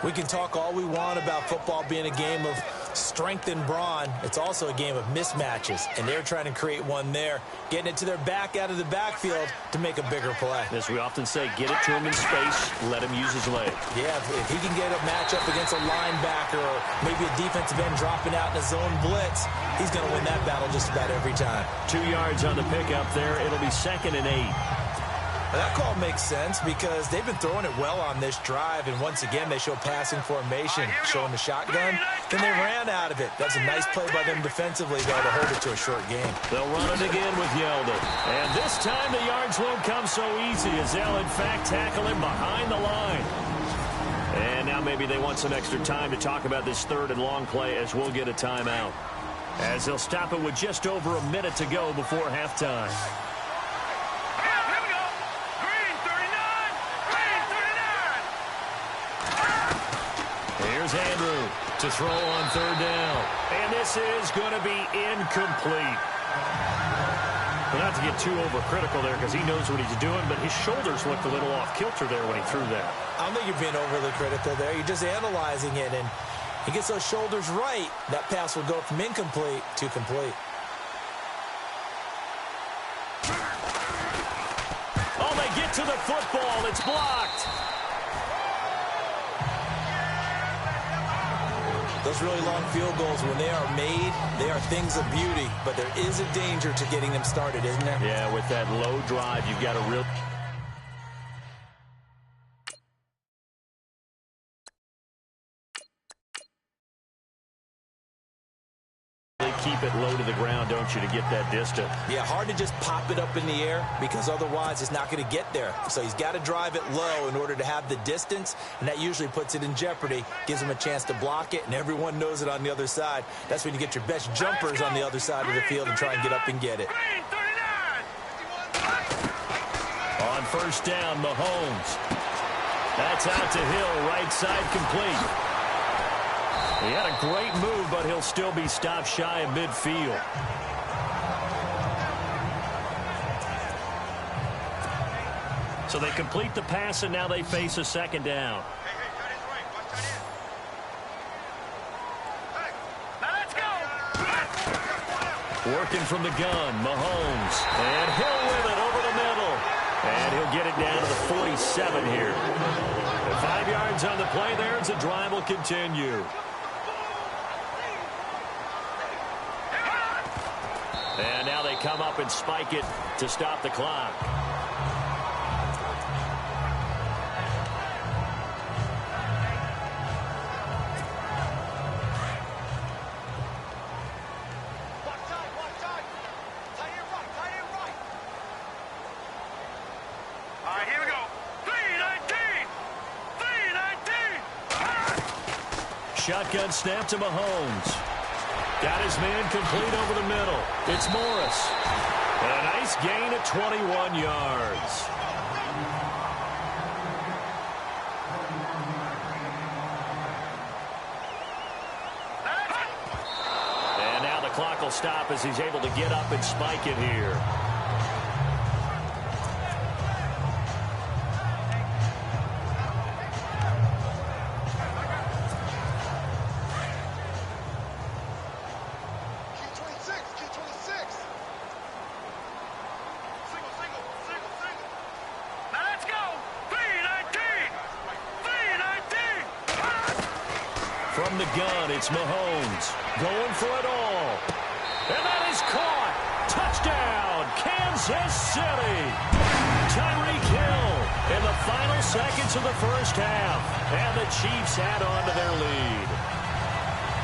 We can talk all we want about football being a game of strength and brawn. It's also a game of mismatches, and they're trying to create one there, getting it to their back out of the backfield to make a bigger play. As we often say, get it to him in space, let him use his leg. Yeah, if he can get a matchup against a linebacker or maybe a defensive end dropping out in a zone blitz, he's going to win that battle just about every time. 2 yards on the pickup there. It'll be 2nd and 8. That call makes sense because they've been throwing it well on this drive, and once again they show passing formation, showing the shotgun. Then they ran out of it. That's a nice play by them defensively, though, to hold it to a short game. They'll run it again with Yeldon. And this time the yards won't come so easy as they'll, in fact, tackle him behind the line. And now maybe they want some extra time to talk about this 3rd and long play as we'll get a timeout. As they'll stop it with just over a minute to go before halftime. Here's Andrew to throw on 3rd down. And this is going to be incomplete. But not to get too overcritical there because he knows what he's doing, but his shoulders looked a little off kilter there when he threw that. I don't think you're being overly critical there. You're just analyzing it, and he gets those shoulders right. That pass will go from incomplete to complete. Oh, they get to the football. It's blocked. Those really long field goals, when they are made, they are things of beauty. But there is a danger to getting them started, isn't there? Yeah, with that low drive, you've got to really keep it low to the ground, don't you, to get that distance. Yeah, hard to just pop it up in the air because otherwise it's not going to get there. So he's got to drive it low in order to have the distance, and that usually puts it in jeopardy, gives him a chance to block it, and everyone knows it on the other side. That's when you get your best jumpers on the other side of the field and try and get up and get it. On 1st down, Mahomes. That's out to Hill, right side complete. He had a great move, but he'll still be stopped shy of midfield. So they complete the pass, and now they face a 2nd down. Working from the gun, Mahomes. And Hill with it over the middle. And he'll get it down to the 47 here. 5 yards on the play there as the drive will continue. And now they come up and spike it to stop the clock. All right, here we go. 3-19. 3-19. Shotgun snap to Mahomes. Got his man complete over the middle. It's Morris. And a nice gain of 21 yards. And now the clock will stop as he's able to get up and spike it here. From the gun, it's Mahomes going for it all. And that is caught. Touchdown, Kansas City. Tyreek Hill in the final seconds of the first half. And the Chiefs add on to their lead.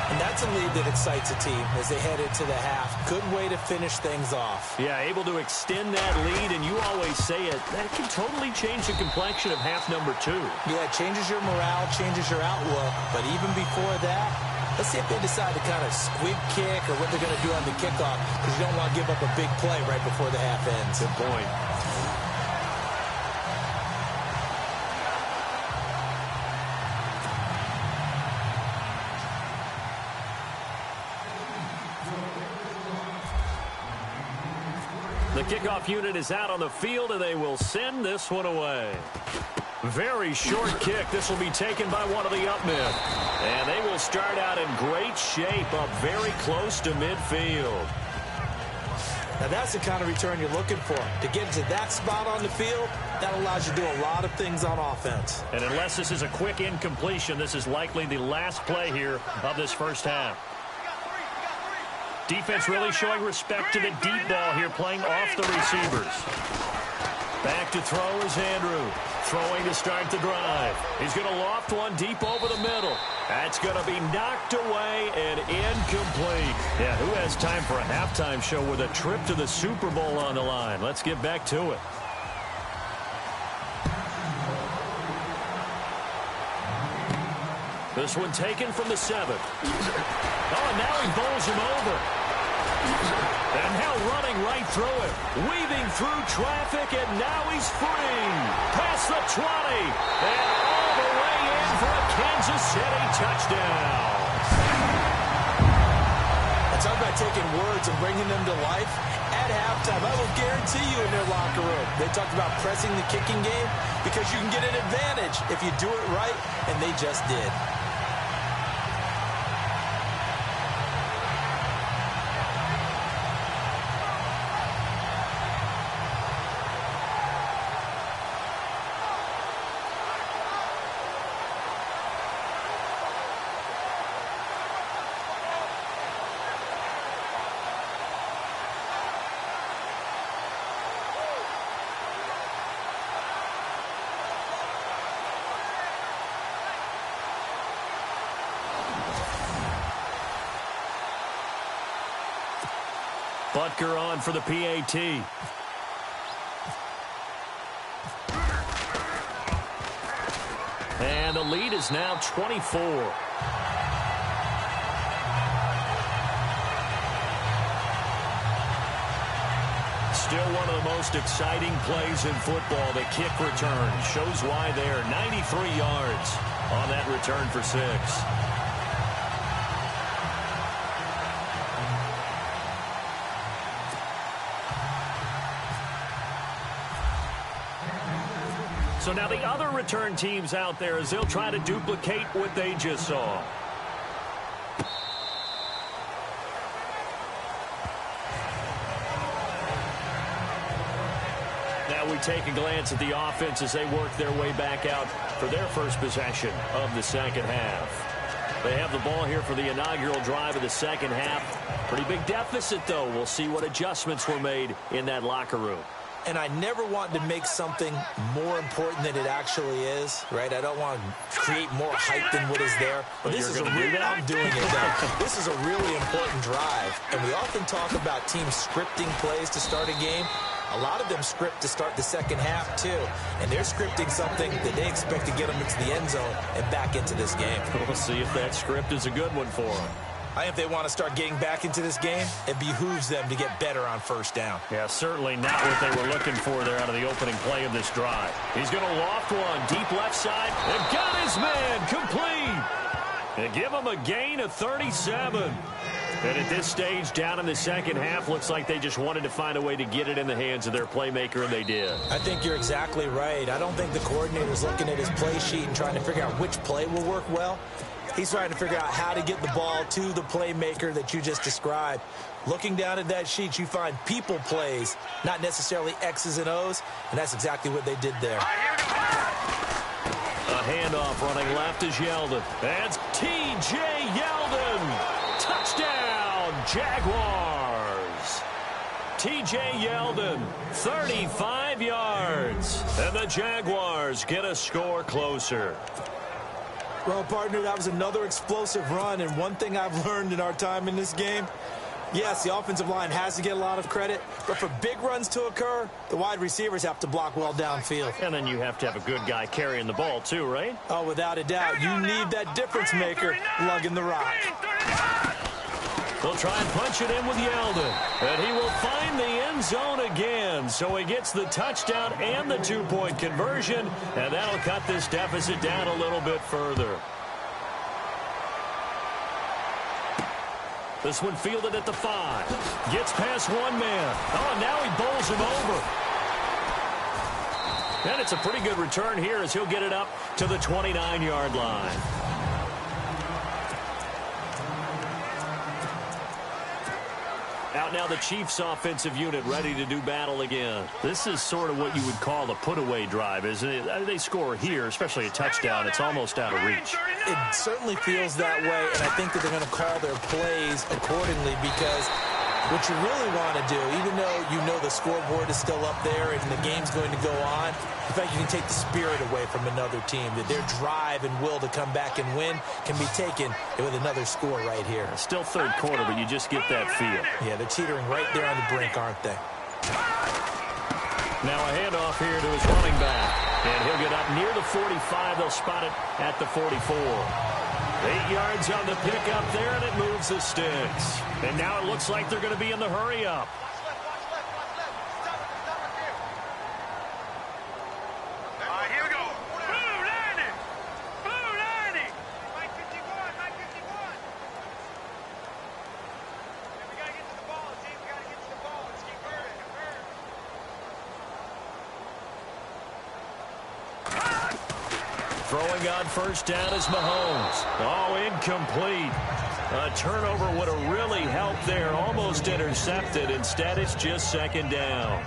And that's a lead that excites a team as they head into the half. Good way to finish things off. Yeah, able to extend that lead, and you always say it, that can totally change the complexion of half number 2. Yeah, it changes your morale, changes your outlook. But even before that, let's see if they decide to kind of squib kick or what they're going to do on the kickoff, because you don't want to give up a big play right before the half ends. Good point. The kickoff unit is out on the field, and they will send this one away. Very short kick. This will be taken by one of the up men. And they will start out in great shape up very close to midfield. Now that's the kind of return you're looking for. To get to that spot on the field, that allows you to do a lot of things on offense. And unless this is a quick incompletion, this is likely the last play here of this first half. Defense really showing respect to the deep ball here, playing off the receivers. Back to throw is Andrew. Throwing to start the drive. He's going to loft one deep over the middle. That's going to be knocked away and incomplete. Yeah, who has time for a halftime show with a trip to the Super Bowl on the line? Let's get back to it. This one taken from the 7. Oh, and now he bowls him over. And now running right through it. Weaving through traffic, and now he's free. Past the 20. And all the way in for a Kansas City touchdown. Talk about taking words and bringing them to life. At halftime, I will guarantee you in their locker room, they talked about pressing the kicking game because you can get an advantage if you do it right, and they just did. Butker on for the PAT. And the lead is now 24. Still one of the most exciting plays in football. The kick return shows why there. 93 yards on that return for 6. So now the other return teams out there as they'll try to duplicate what they just saw. Now we take a glance at the offense as they work their way back out for their first possession of the second half. They have the ball here for the inaugural drive of the second half. Pretty big deficit, though. We'll see what adjustments were made in that locker room. And I never want to make something more important than it actually is, right? I don't want to create more hype than what is there. But this is a real, I'm doing it though. This is a really important drive. And we often talk about teams scripting plays to start a game. A lot of them script to start the second half, too. And they're scripting something that they expect to get them into the end zone and back into this game. We'll see if that script is a good one for them. If they want to start getting back into this game, it behooves them to get better on first down. Yeah, certainly not what they were looking for there out of the opening play of this drive. He's going to loft one deep left side and got his man complete. And give him a gain of 37. And at this stage, down in the second half, looks like they just wanted to find a way to get it in the hands of their playmaker, and they did. I think you're exactly right. I don't think the coordinator's looking at his play sheet and trying to figure out which play will work well. He's trying to figure out how to get the ball to the playmaker that you just described. Looking down at that sheet, you find people plays, not necessarily X's and O's, and that's exactly what they did there. A handoff running left is Yeldon. That's T.J. Yeldon. Touchdown, Jaguars. T.J. Yeldon, 35 yards. And the Jaguars get a score closer. Well, partner, that was another explosive run, and one thing I've learned in our time in this game, yes, the offensive line has to get a lot of credit, but for big runs to occur, the wide receivers have to block well downfield. And then you have to have a good guy carrying the ball too, right? Oh, without a doubt. You need that difference maker lugging the rock. They'll try and punch it in with Yeldon, and he will find the end zone again. So he gets the touchdown and the two-point conversion, and that'll cut this deficit down a little bit further. This one fielded at the 5. Gets past one man. Oh, and now he bowls him over. And it's a pretty good return here as he'll get it up to the 29-yard line. Out now the Chiefs offensive unit ready to do battle again. This is sort of what you would call a put-away drive, isn't it? They score here, especially a touchdown. It's almost out of reach. It certainly feels that way, and I think that they're going to call their plays accordingly because what you really want to do, even though you know the scoreboard is still up there and the game's going to go on, in fact, you can take the spirit away from another team, that their drive and will to come back and win can be taken with another score right here. Still third quarter, but you just get that feel. Yeah, they're teetering right there on the brink, aren't they? Now a handoff here to his running back, and he'll get up near the 45. They'll spot it at the 44. 8 yards on the pickup there, and it moves the sticks. And now it looks like they're going to be in the hurry-up. Here we go. Blue 90. Blue 90. Mike 51. Mike 51. We got to get to the ball, team. We got to get to the ball. Let's keep moving. Throwing on first down is Mahomes. Oh, incomplete. A turnover would have really helped there. Almost intercepted. Instead, it's just second down.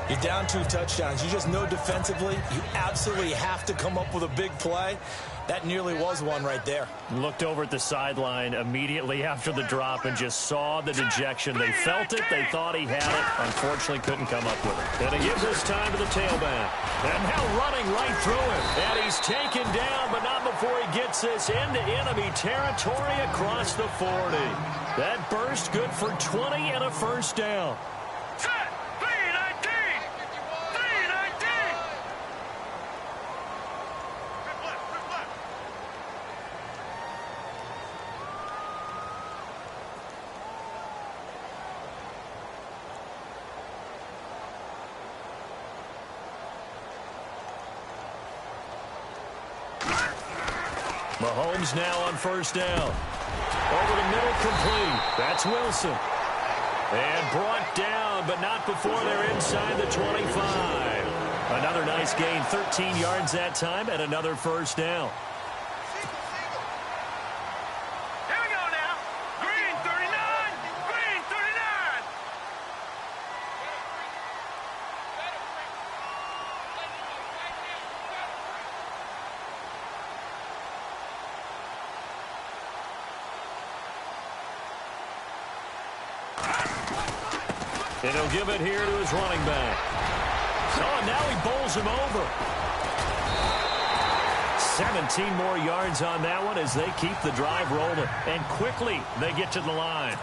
You're down 2 touchdowns. You just know defensively you absolutely have to come up with a big play. That nearly was one right there. Looked over at the sideline immediately after the drop and just saw the dejection. They felt it. They thought he had it. Unfortunately, couldn't come up with it. And he gives this time to the tailback. And now running right through him. And he's taken down, but not before he gets this into enemy territory across the 40. That burst good for 20 and a first down. Set. 319. 319. Rip left. Rip left. Mahomes now on first down. Over the middle, complete. That's Wilson. And brought down, but not before they're inside the 25. Another nice gain, 13 yards that time, and another first down. Here we go now. Green 39. Green 39. And he'll give it here to his running back. Oh, and now he bowls him over. 17 more yards on that one as they keep the drive rolling. And quickly, they get to the line.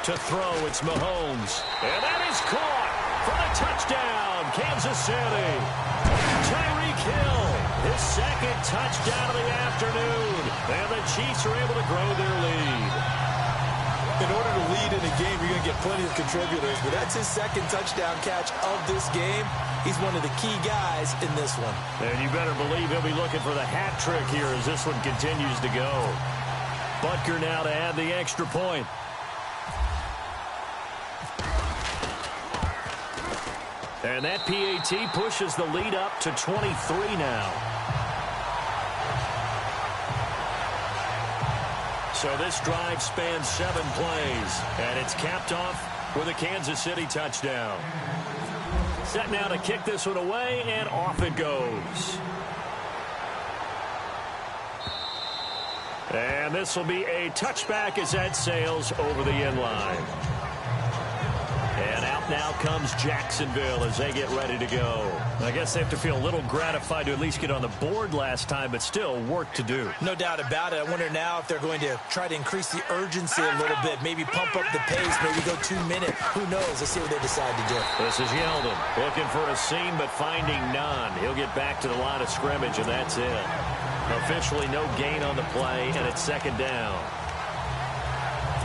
To throw, it's Mahomes. And that is caught for the touchdown, Kansas City. Tyreek Hill, his second touchdown of the afternoon. And the Chiefs are able to grow their lead. In order to lead in a game, you're going to get plenty of contributors, but that's his second touchdown catch of this game. He's one of the key guys in this one. And you better believe he'll be looking for the hat trick here as this one continues to go. Butker now to add the extra point. And that PAT pushes the lead up to 23 now. So this drive spans 7 plays, and it's capped off with a Kansas City touchdown. Set now to kick this one away, and off it goes. And this will be a touchback as that sails over the end line. And out now comes Jacksonville as they get ready to go. I guess they have to feel a little gratified to at least get on the board last time, but still work to do. No doubt about it. I wonder now if they're going to try to increase the urgency a little bit, maybe pump up the pace, maybe go 2 minutes. Who knows? Let's see what they decide to do. This is Yeldon looking for a seam, but finding none. He'll get back to the line of scrimmage, and that's it. Officially no gain on the play, and it's second down.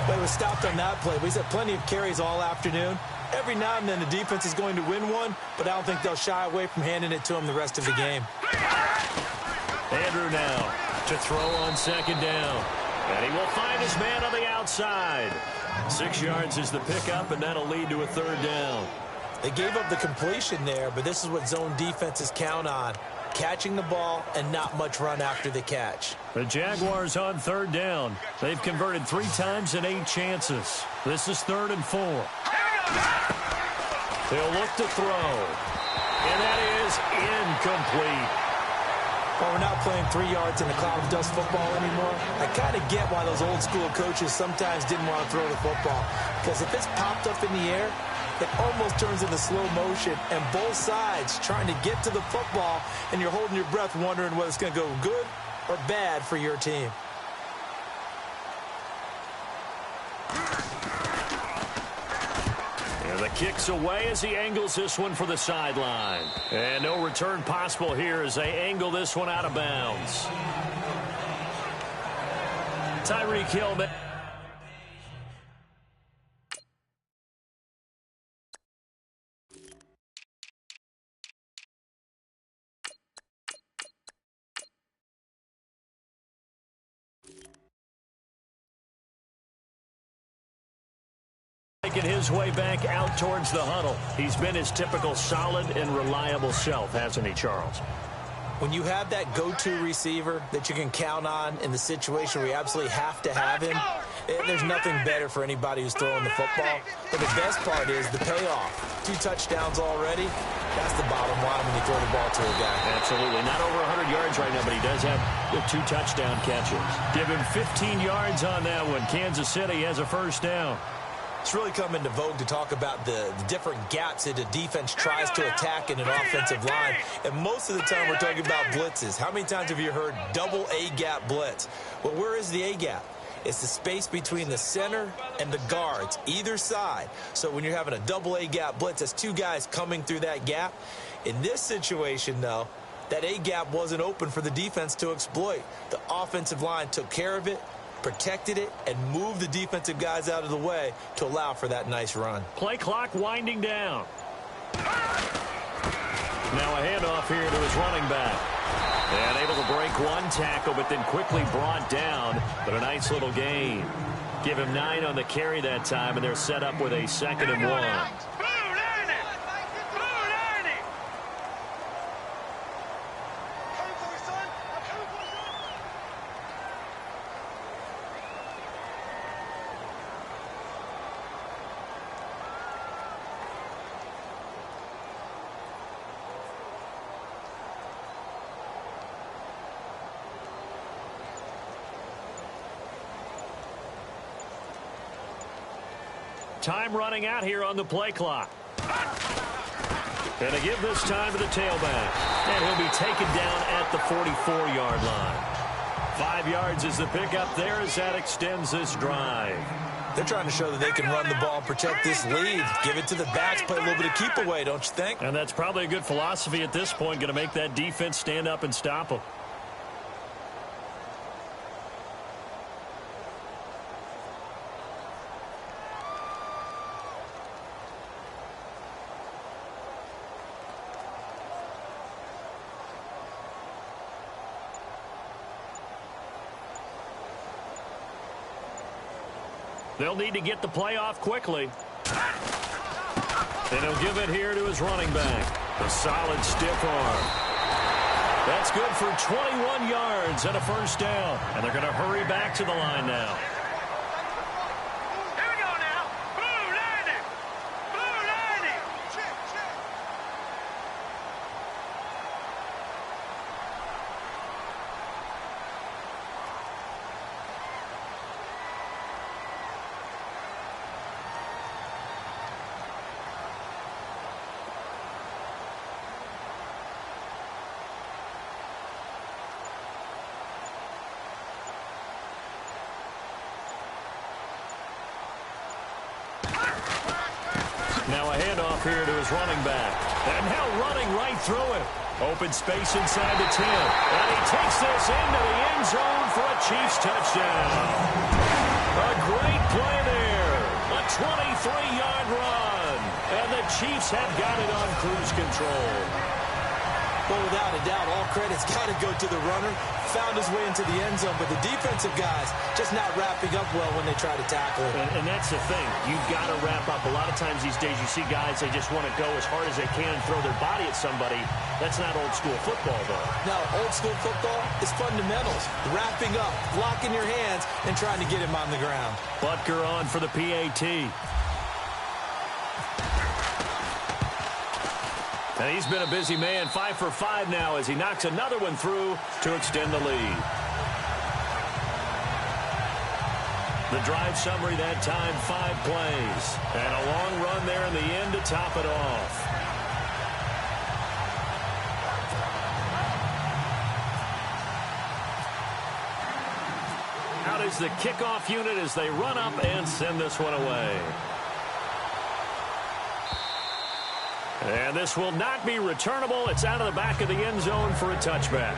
But it was stopped on that play. He's had plenty of carries all afternoon. Every now and then the defense is going to win one, but I don't think they'll shy away from handing it to him the rest of the game. Andrew now to throw on second down. And he will find his man on the outside. 6 yards is the pickup, and that'll lead to a third down. They gave up the completion there, but this is what zone defenses count on. Catching the ball and not much run after the catch. The Jaguars on third down. They've converted 3 times in 8 chances. This is 3rd and 4. They'll look to throw. And that is incomplete. Well, we're not playing 3 yards in a cloud of dust football anymore. I kind of get why those old school coaches sometimes didn't want to throw the football. Because if it's popped up in the air, it almost turns into slow motion, and both sides trying to get to the football, and you're holding your breath wondering whether it's going to go good or bad for your team. And the kick's away as he angles this one for the sideline. And no return possible here as they angle this one out of bounds. Tyreek Hill. Making his way back out towards the huddle. He's been his typical solid and reliable self, hasn't he, Charles? When you have that go-to receiver that you can count on in the situation where you absolutely have to have him, there's nothing better for anybody who's throwing the football. But the best part is the payoff. 2 touchdowns already. That's the bottom line when you throw the ball to a guy. Absolutely. Not over 100 yards right now, but he does have 2 touchdown catches. Give him 15 yards on that one. Kansas City has a first down. It's really come into vogue to talk about the different gaps that a defense tries to attack in an offensive line. And most of the time we're talking about blitzes. How many times have you heard double A-gap blitz? Well, where is the A-gap? It's the space between the center and the guards, either side. So when you're having a double A-gap blitz, that's 2 guys coming through that gap. In this situation, though, that A-gap wasn't open for the defense to exploit. The offensive line took care of it, protected it, and moved the defensive guys out of the way to allow for that nice run. Play clock winding down. Now a handoff here to his running back. And able to break 1 tackle, but then quickly brought down. But a nice little gain. Give him 9 on the carry that time, and they're set up with a 2nd and 1. Time running out here on the play clock. And to give this time to the tailback. And he'll be taken down at the 44-yard line. 5 yards is the pickup there as that extends this drive. They're trying to show that they can run the ball and protect this lead. Give it to the backs, play a little bit of keep away, don't you think? And that's probably a good philosophy at this point, going to make that defense stand up and stop them. They'll need to get the play off quickly. And he'll give it here to his running back. A solid stiff arm. That's good for 21 yards and a first down. And they're going to hurry back to the line now. Here we go now. Blue 90. Blue 90. Check, check. Now a handoff here to his running back. And now running right through him. Open space inside the 10. And he takes this into the end zone for a Chiefs touchdown. A great play there. A 23-yard run. And the Chiefs have got it on cruise control. Well, without a doubt, all credit's got to go to the runner. Found his way into the end zone, but the defensive guys just not wrapping up well when they try to tackle it. And that's the thing. You've got to wrap up. A lot of times these days you see guys, they just want to go as hard as they can and throw their body at somebody. That's not old school football, though. No, old school football is fundamentals. Wrapping up, blocking your hands, and trying to get him on the ground. Butker on for the PAT. And he's been a busy man, 5 for 5 now as he knocks another one through to extend the lead. The drive summary that time, 5 plays. And a long run there in the end to top it off. Out is the kickoff unit as they run up and send this one away. And this will not be returnable. It's out of the back of the end zone for a touchback.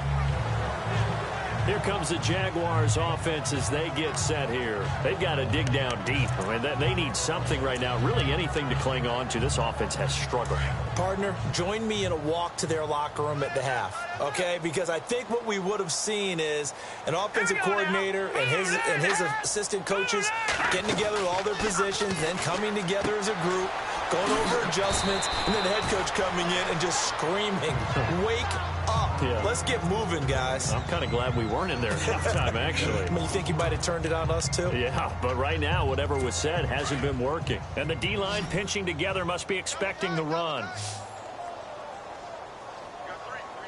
Here comes the Jaguars offense as they get set here. They've got to dig down deep. I mean, they need something right now, really anything to cling on to. This offense has struggled. Partner, join me in a walk to their locker room at the half, okay? Because I think what we would have seen is an offensive coordinator and his assistant coaches getting together with all their positions, then coming together as a group, going over adjustments, and then the head coach coming in and just screaming, wake up. Yeah. Let's get moving, guys. I'm kind of glad we weren't in there at halftime, actually. I mean, you think you might have turned it on us, too? Yeah, but right now, whatever was said hasn't been working. And the D-line pinching together must be expecting the run.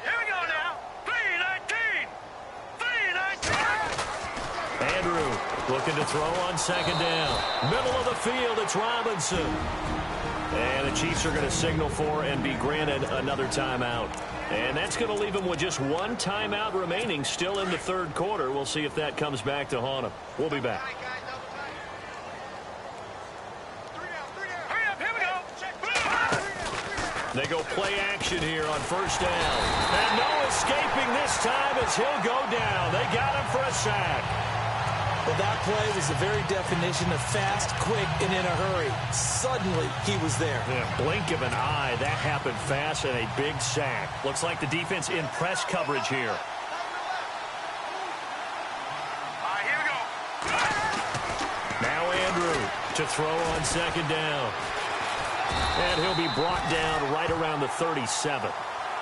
Here we go now. 3-19. 3-19. Andrew looking to throw on second down. Middle of the field, it's Robinson. And the Chiefs are going to signal for and be granted another timeout. And that's going to leave them with just one timeout remaining still in the third quarter. We'll see if that comes back to haunt them. We'll be back. They go play action here on first down. And no escaping this time as he'll go down. They got him for a sack. Well, that play was the very definition of fast, quick, and in a hurry. Suddenly, he was there. Yeah, blink of an eye. That happened fast and a big sack. Looks like the defense in press coverage here. Here we go. Now Andrew to throw on second down. And he'll be brought down right around the 37.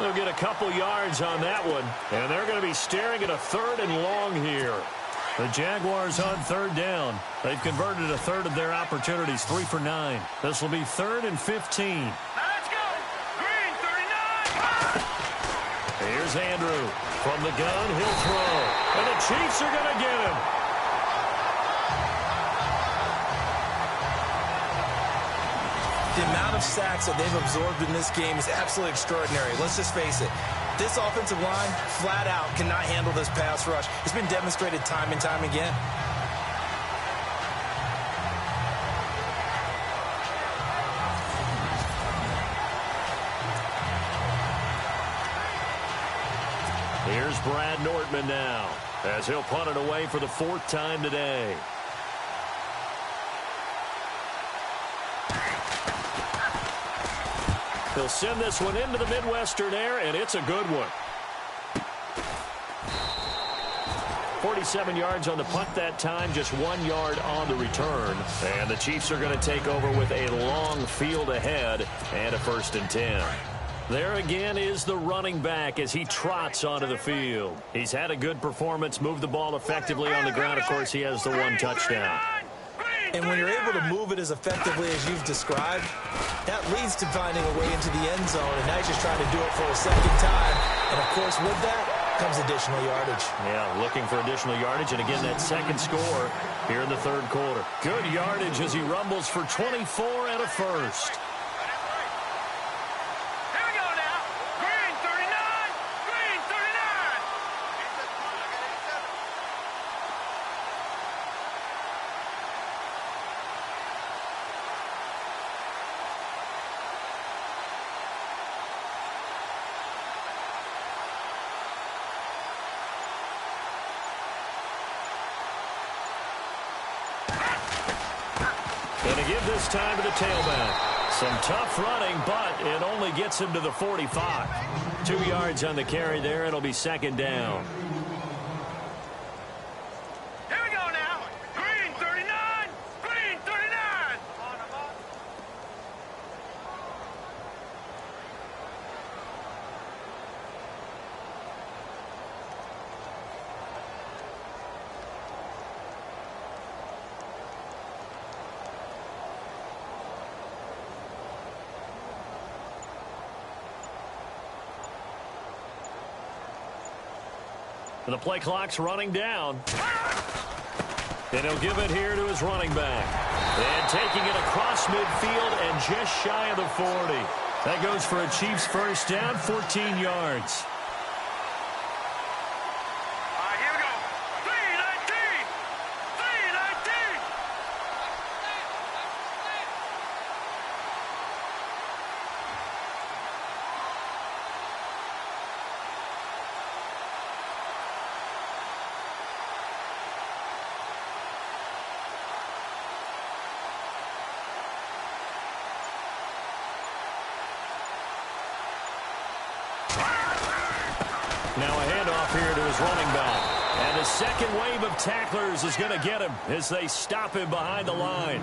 They'll get a couple yards on that one. And they're going to be staring at a third and long here. The Jaguars on third down. They've converted a third of their opportunities, 3 for 9. This will be 3rd and 15. Now let's go. Green 39. Here's Andrew. From the gun, he'll throw. And the Chiefs are going to get him. The amount of sacks that they've absorbed in this game is absolutely extraordinary. Let's just face it. This offensive line, flat out, cannot handle this pass rush. It's been demonstrated time and time again. Brad Nortman now, as he'll punt it away for the 4th time today. He'll send this one into the Midwestern air, and it's a good one. 47 yards on the punt that time, just 1 yard on the return. And the Chiefs are going to take over with a long field ahead and a 1st and 10. There again is the running back as he trots onto the field. He's had a good performance, moved the ball effectively on the ground. Of course, he has the 1 touchdown. And when you're able to move it as effectively as you've described, that leads to finding a way into the end zone, and now he's just trying to do it for a 2nd time. And, of course, with that comes additional yardage. Yeah, looking for additional yardage, and again, that 2nd score here in the 3rd quarter. Good yardage as he rumbles for 24 and a 1st. Going to give this time to the tailback. Some tough running, but it only gets him to the 45. 2 yards on the carry there. It'll be 2nd down. Here we go now. Green 39. Green 39. And the play clock's running down. And he'll give it here to his running back. And taking it across midfield and just shy of the 40. That goes for a Chiefs 1st down, 14 yards. Here we go. 319. 319. Now a handoff here to his running back. And the 2nd wave of tacklers is going to get him as they stop him behind the line.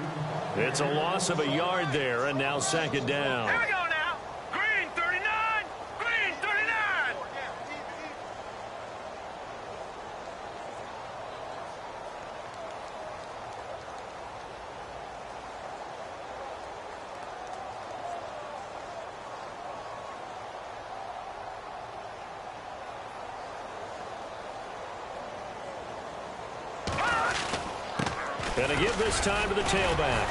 It's a loss of a yard there, and now 2nd down. Here we go now. Green 39. Green 39. Going to give this time to the tailback.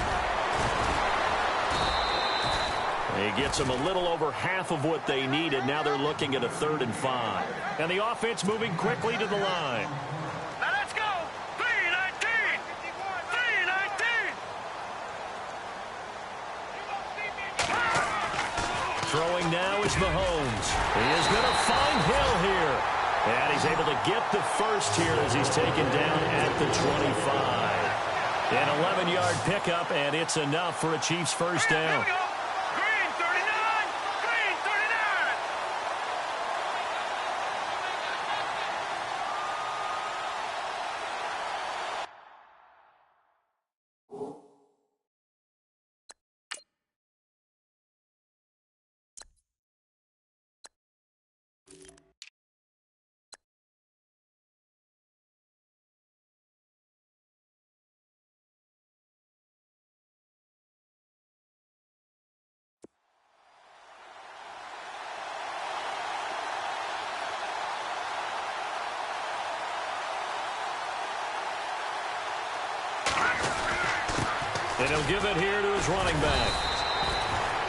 He gets them a little over half of what they needed. Now they're looking at a 3rd and 5. And the offense moving quickly to the line. Now let's go. 319. 319. Throwing now is Mahomes. He is going to find Hill here. And he's able to get the 1st here as he's taken down at the 25. An 11-yard pickup, and it's enough for a Chiefs 1st down. Here we go. Green 39. Green 39. And he'll give it here to his running back.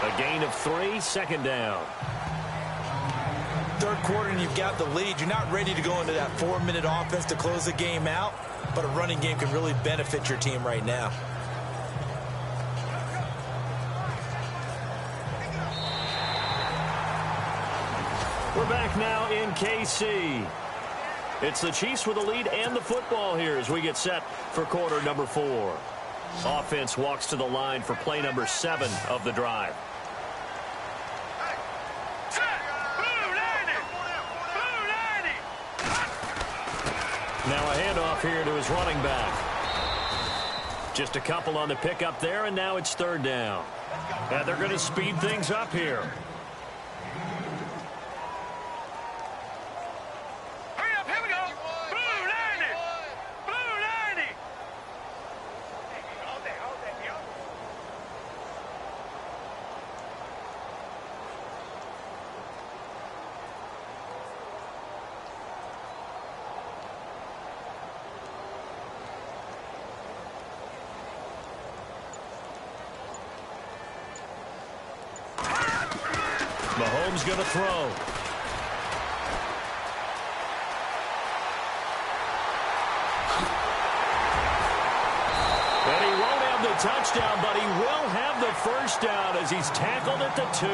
A gain of 3, 2nd down. 3rd quarter and you've got the lead. You're not ready to go into that 4-minute offense to close the game out, but a running game can really benefit your team right now. We're back now in KC. It's the Chiefs with the lead and the football here as we get set for quarter number 4. Offense walks to the line for play number 7 of the drive. Now a handoff here to his running back. Just a couple on the pickup there, and now it's 3rd down. And they're going to speed things up here. Hurry up, here we go. Blue 90. Blue 90. Mahomes going to throw. And he won't have the touchdown, but he will have the first down as he's tackled at the 2.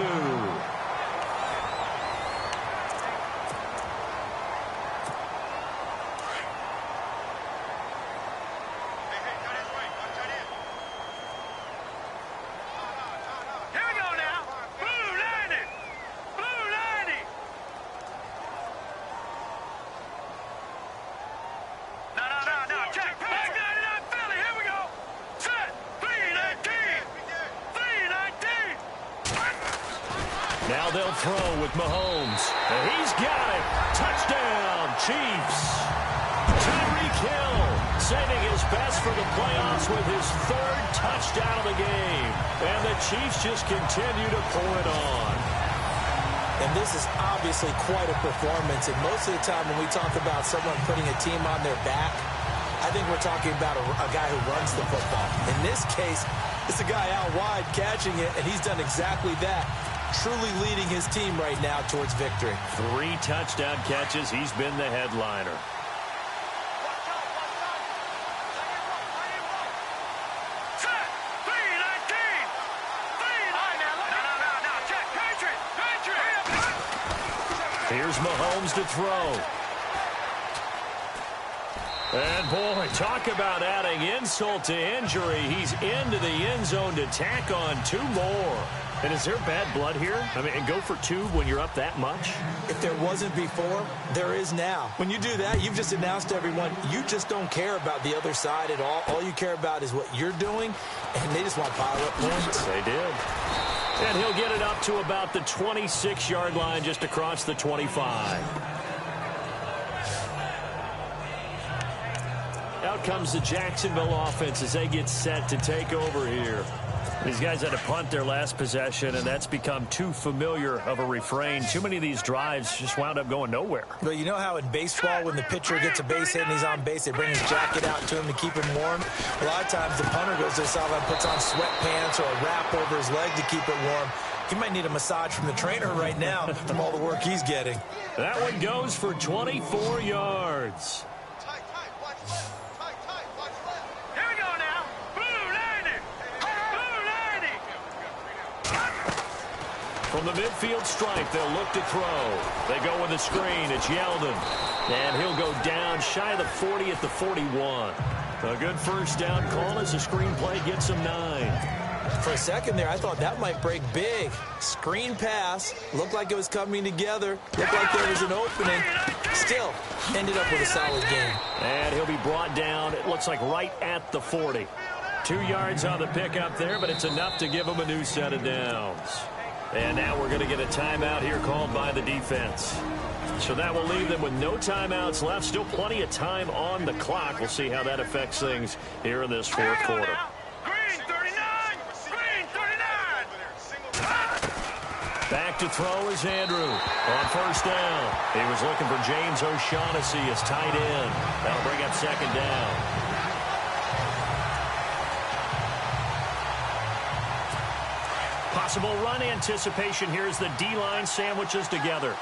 Now they'll throw with Mahomes. And he's got it. Touchdown, Chiefs. Tyreek Hill saving his best for the playoffs with his 3rd touchdown of the game. And the Chiefs just continue to pour it on. And this is obviously quite a performance. And most of the time when we talk about someone putting a team on their back, I think we're talking about a guy who runs the football. In this case, it's a guy out wide catching it, and he's done exactly that. Truly leading his team right now towards victory. 3 touchdown catches. He's been the headliner. Here's Mahomes to throw. And, boy, talk about adding insult to injury. He's into the end zone to tack on 2 more. And is there bad blood here? I mean, and go for 2 when you're up that much? If there wasn't before, there is now. When you do that, you've just announced to everyone, you just don't care about the other side at all. All you care about is what you're doing, and they just want to pile up points. They did. And he'll get it up to about the 26-yard line, just across the 25. Out comes the Jacksonville offense as they get set to take over here. These guys had to punt their last possession, and that's become too familiar of a refrain. Too many of these drives just wound up going nowhere. But you know how in baseball, when the pitcher gets a base hit and he's on base, they bring his jacket out to him to keep him warm? A lot of times the punter goes to the sideline, puts on sweatpants or a wrap over his leg to keep it warm. He might need a massage from the trainer right now from all the work he's getting. That one goes for 24 yards. From the midfield stripe, they'll look to throw. They go with a screen. It's Yeldon. And he'll go down shy of the 40 at the 41. A good first down call as the screen play gets him 9. For a second there, I thought that might break big. Screen pass. Looked like it was coming together. Looked like there was an opening. Still, ended up with a solid game. And he'll be brought down, it looks like right at the 40. 2 yards on the pickup there, but it's enough to give him a new set of downs. And now we're going to get a timeout here called by the defense. So that will leave them with no timeouts left. Still plenty of time on the clock. We'll see how that affects things here in this 4th quarter. Green 39! Green 39! Back to throw is Andrew on first down. He was looking for James O'Shaughnessy as tight end. That'll bring up 2nd down. Possible run anticipation here as the D-line sandwiches together.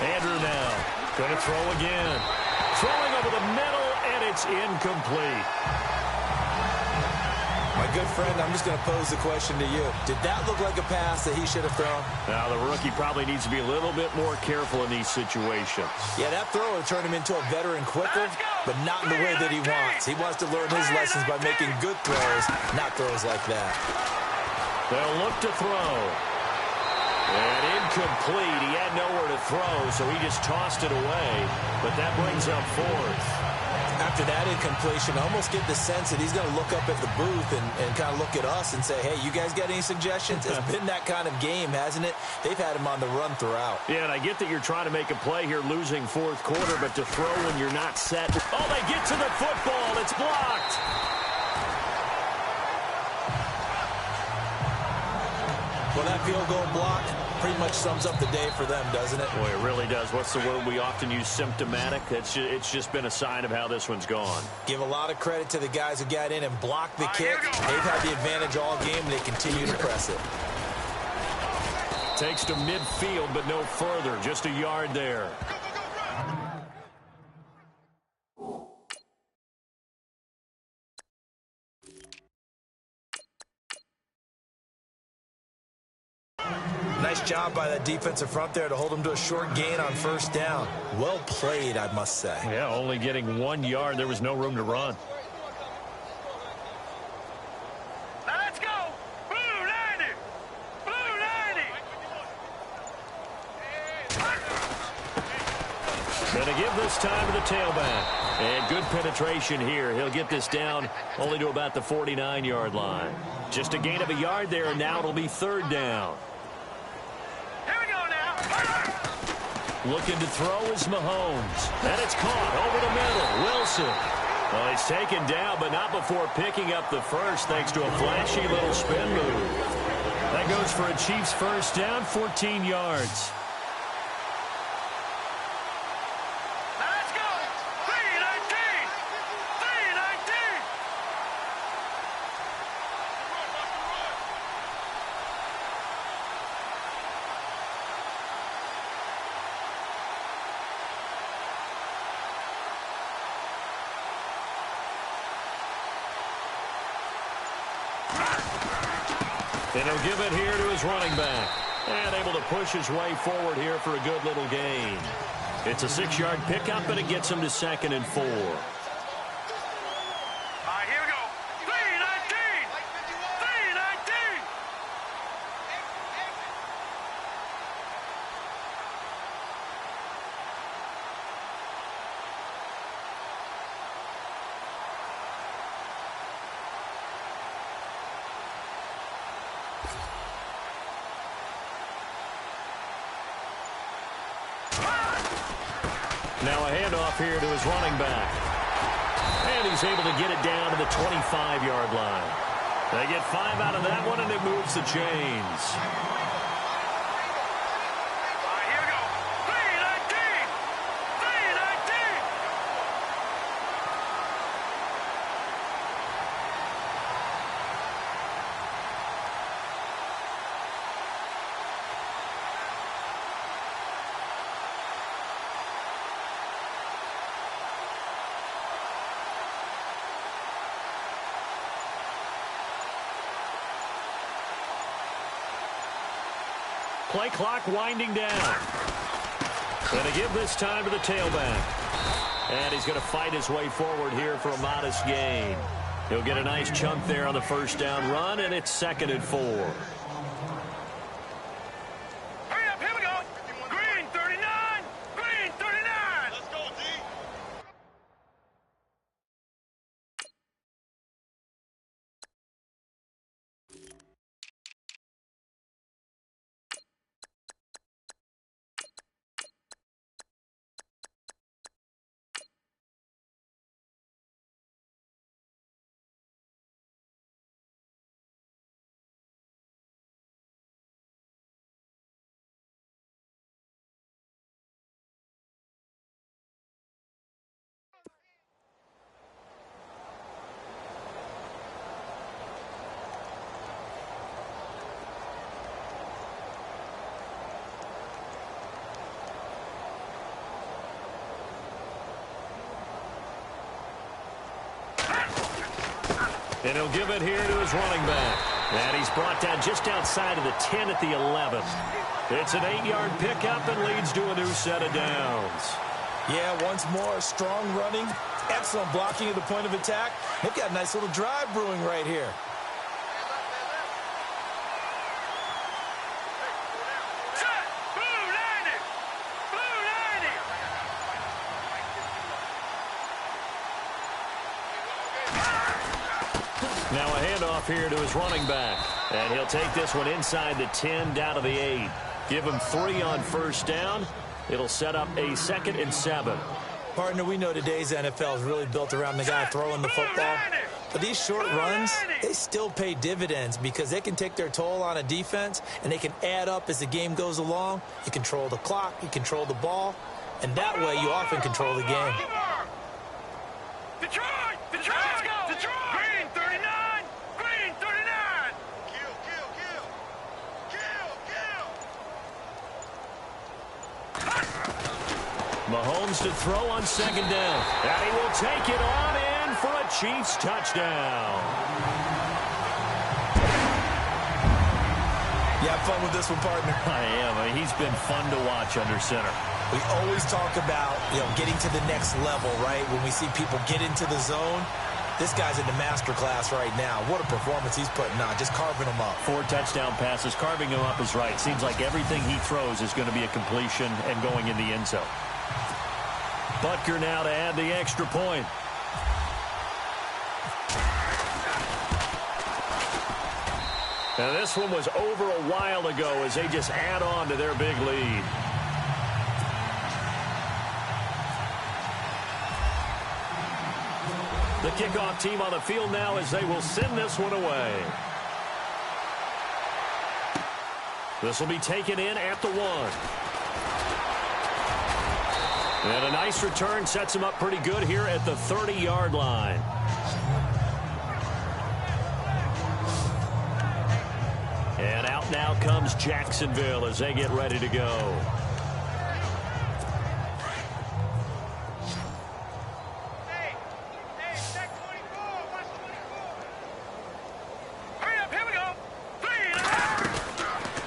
Andrew now going to throw again. Throwing over the middle, and it's incomplete. My good friend, I'm just going to pose the question to you. Did that look like a pass that he should have thrown? Now, the rookie probably needs to be a little bit more careful in these situations. Yeah, that throw will turn him into a veteran quicker, but not in the way that he wants. He wants to learn his lessons by making good throws, not throws like that. They'll look to throw. And incomplete. He had nowhere to throw, so he just tossed it away. But that brings up fourth. After that incompletion, I almost get the sense that he's going to look up at the booth and kind of look at us and say, hey, you guys got any suggestions? It's been that kind of game, hasn't it? They've had him on the run throughout. Yeah, and I get that you're trying to make a play here losing fourth quarter, but to throw when you're not set. Oh, they get to the football. It's blocked. Well, that field goal block pretty much sums up the day for them, doesn't it? Boy, it really does. What's the word we often use? Symptomatic. It's just been a sign of how this one's gone. Give a lot of credit to the guys who got in and blocked the kick. They've had the advantage all game, and they continue to press it. Takes to midfield, but no further. Just a yard there. Nice job by that defensive front there to hold him to a short gain on first down. Well played, I must say. Yeah, only getting 1 yard. There was no room to run. Now let's go. Blue 90. Blue 90. Gonna give this time to the tailback. And good penetration here. He'll get this down only to about the 49-yard line. Just a gain of a yard there, and now it'll be third down. Looking to throw is Mahomes. And it's caught over the middle. Wilson. Well, he's taken down, but not before picking up the first thanks to a flashy little spin move. That goes for a Chiefs first down, 14 yards. And he'll give it here to his running back. And able to push his way forward here for a good little gain. It's a 6-yard pickup, and it gets him to 2nd and 4. All right, here we go. 3-19. 3-19. Now a handoff here to his running back. And he's able to get it down to the 25-yard line. They get 5 out of that one, and it moves the chains. Play clock winding down. Going to give this time to the tailback. And he's going to fight his way forward here for a modest gain. He'll get a nice chunk there on the first down run, and it's 2nd and 4. And he'll give it here to his running back. And he's brought down just outside of the 10 at the 11. It's an 8-yard pickup and leads to a new set of downs. Yeah, once more, strong running, excellent blocking at the point of attack. They've got a nice little drive brewing right here. Now a handoff here to his running back. And he'll take this one inside the 10 down to the 8. Give him 3 on first down. It'll set up a 2nd and 7. Partner, we know today's NFL is really built around the guy throwing the football. But these short runs, they still pay dividends because they can take their toll on a defense and they can add up as the game goes along. You control the clock, you control the ball, and that way you often control the game. Detroit! Detroit! Let's go! Detroit! Green 39! Green 39! Kill! Mahomes to throw on 2nd down. And he will take it on in for a Chiefs touchdown. You have fun with this one, partner? I am. He's been fun to watch under center. We always talk about, getting to the next level, right? When we see people get into the zone, this guy's in the master class right now. What a performance he's putting on, just carving them up. 4 touchdown passes. Carving him up is right. Seems like everything he throws is going to be a completion and going in the end zone. Butker now to add the extra point. Now this one was over a while ago as they just add on to their big lead. The kickoff team on the field now as they will send this one away. This will be taken in at the 1. And a nice return sets him up pretty good here at the 30-yard line. And out now comes Jacksonville as they get ready to go.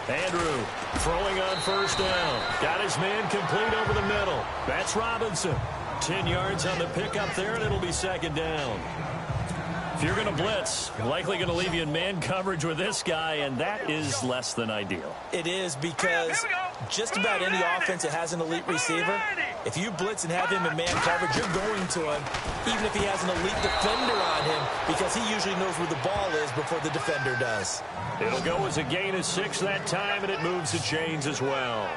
Andrew throwing on first down. Got his man complete over the middle. That's Robinson. 10 yards on the pickup there, and it'll be 2nd down. If you're going to blitz, you're likely going to leave you in man coverage with this guy, and that is less than ideal. It is because just about any offense that has an elite receiver, if you blitz and have him in man coverage, you're going to him, even if he has an elite defender on him, because he usually knows where the ball is before the defender does. It'll go as a gain of 6 that time, and it moves the chains as well.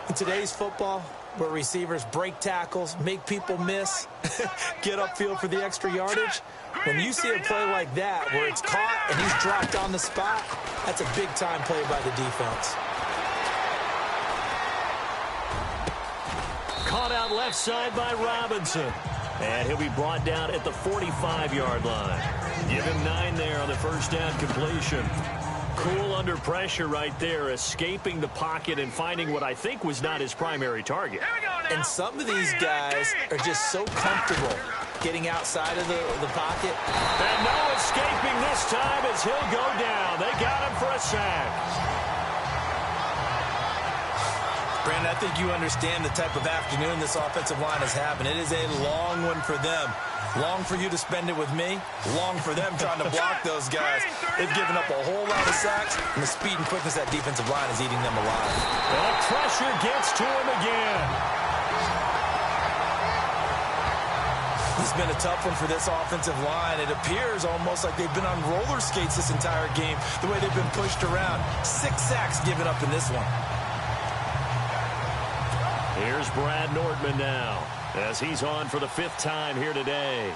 In today's football, where receivers break tackles, make people miss, get upfield for the extra yardage, when you see a play like that where it's caught and he's dropped on the spot, that's a big-time play by the defense. Caught out left side by Robinson. And he'll be brought down at the 45-yard line. Give him 9 there on the first down completion. Cool under pressure right there, escaping the pocket and finding what I think was not his primary target. And some of these guys are just so comfortable getting outside of the pocket. And no escaping this time as he'll go down. They got him for a sack. Brandon, I think you understand the type of afternoon this offensive line is having. It is a long one for them. Long for you to spend it with me. Long for them trying to block those guys. They've given up a whole lot of sacks, and the speed and quickness that defensive line is eating them alive. The pressure gets to him again. It's been a tough one for this offensive line. It appears almost like they've been on roller skates this entire game, the way they've been pushed around. 6 sacks given up in this one. Here's Brad Nordman now as he's on for the 5th time here today.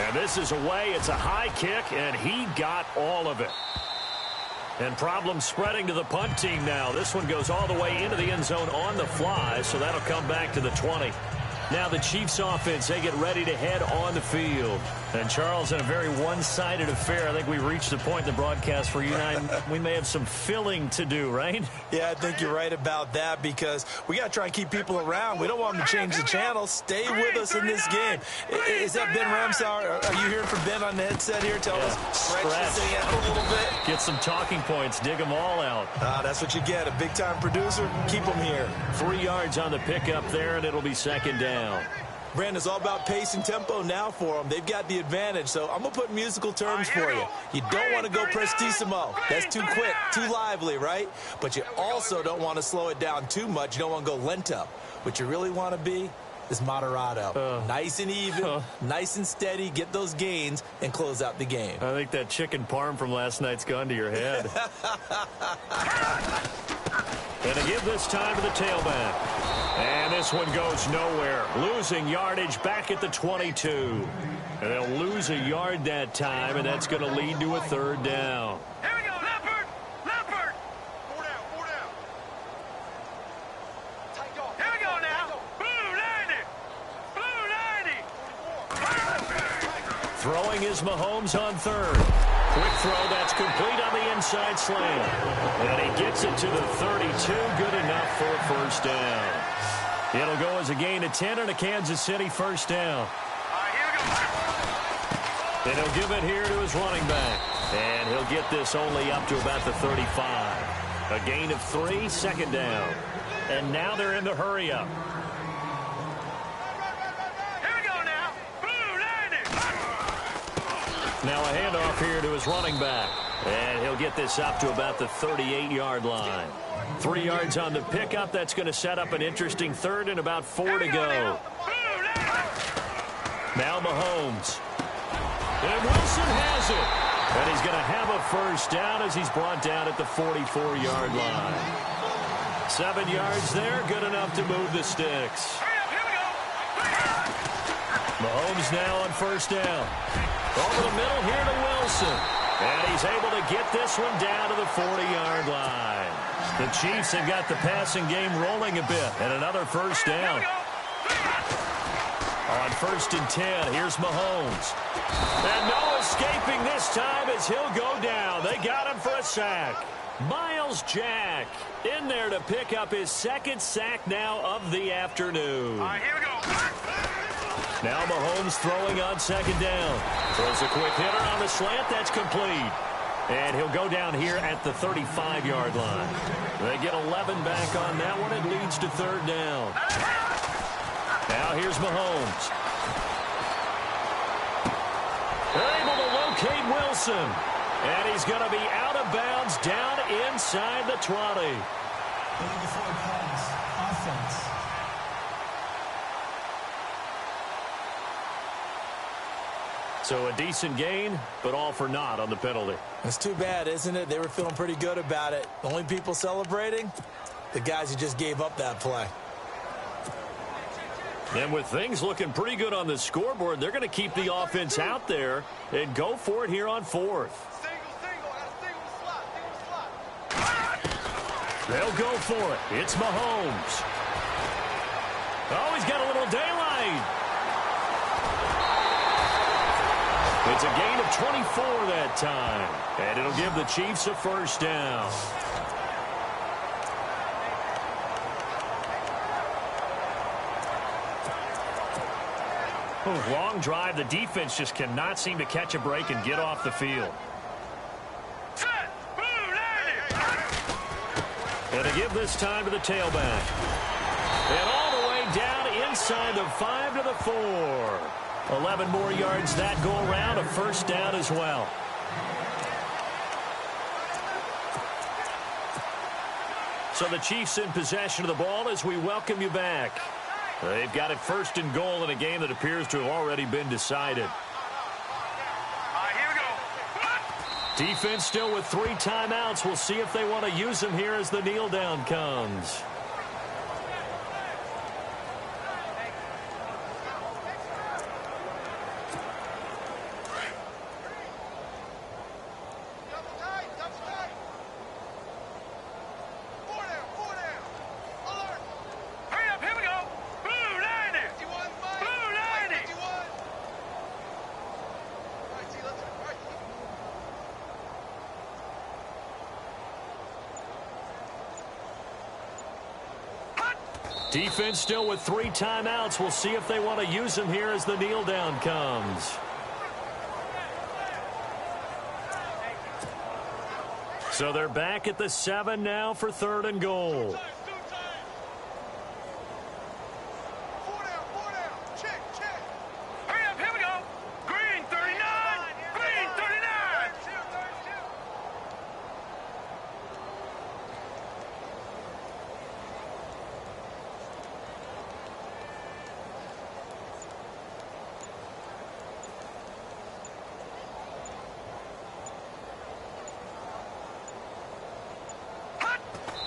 And this is away. It's a high kick, and he got all of it. And problems spreading to the punt team now. This one goes all the way into the end zone on the fly, so that'll come back to the 20. Now the Chiefs offense, they get ready to head on the field. And, Charles, in a very one-sided affair, I think we reached the point in the broadcast where you and I, we may have some filling to do, right? Yeah, I think you're right about that because we got to try and keep people around. We don't want them to change the channel. Stay with us in this game. Is that Ben Ramsauer? Are you hearing from Ben on the headset here? Tell us. Stretch this thing out a little bit. Get some talking points. Dig them all out. That's what you get. A big-time producer. Keep them here. 3 yards on the pickup there, and it'll be second down. Brandon, it's all about pace and tempo now for them. They've got the advantage, so I'm going to put musical terms for you. You don't want to go prestissimo. That's too quick, too lively, right? But you also don't want to slow it down too much. You don't want to go lento. What you really want to be is moderato. Nice and even, nice and steady, get those gains, and close out the game. I think that chicken parm from last night's gone to your head. And to give this time to the tailback. And this one goes nowhere. Losing yardage back at the 22. And they'll lose a yard that time, and that's going to lead to a third down. Here we go, Leopard! Leopard! 4 down, 4 down. Here we go now. Blue 90! Blue 90! Throwing is Mahomes on third. Quick throw, that's complete on the inside slant. And he gets it to the 32, good enough for a first down. It'll go as a gain of 10 and a Kansas City first down. Here we go. And he'll give it here to his running back. And he'll get this only up to about the 35. A gain of 3, second down. And now they're in the hurry up. Here we go now. Blue 90! Now a handoff here to his running back. And he'll get this up to about the 38-yard line. 3 yards on the pickup. That's going to set up an interesting third and about 4 to go. Now Mahomes. And Wilson has it. And he's going to have a first down as he's brought down at the 44-yard line. 7 yards there, good enough to move the sticks. Mahomes now on first down. Over the middle here to Wilson. And he's able to get this one down to the 40-yard line. The Chiefs have got the passing game rolling a bit. And another first down. On 1st and 10, here's Mahomes. And no escaping this time as he'll go down. They got him for a sack. Miles Jack in there to pick up his second sack now of the afternoon. Here we go. Now Mahomes throwing on second down. Throws a quick hitter on the slant. That's complete. And he'll go down here at the 35-yard line. They get 11 back on that one. It leads to third down. Now here's Mahomes. They're able to locate Wilson. And he's going to be out of bounds down inside the 20. Offense. So a decent gain, but all for naught on the penalty. It's too bad, isn't it? They were feeling pretty good about it. The only people celebrating, the guys who just gave up that play. And with things looking pretty good on the scoreboard, they're going to keep the offense out there and go for it here on 4th. They'll go for it. It's Mahomes. Oh, he's got a little daylight. It's a gain of 24 that time. And it'll give the Chiefs a first down. Long drive. The defense just cannot seem to catch a break and get off the field. And to give this time to the tailback. And all the way down inside the 5 to the 4. 11 more yards that go around. A first down as well. So the Chiefs in possession of the ball as we welcome you back. They've got it 1st and goal in a game that appears to have already been decided. Here we go. Defense still with 3 timeouts. We'll see if they want to use them here as the kneel down comes. Defense still with 3 timeouts. We'll see if they want to use them here as the kneel down comes. So they're back at the 7 now for 3rd and goal. Hurry up, here we go. Green 39. Green 39.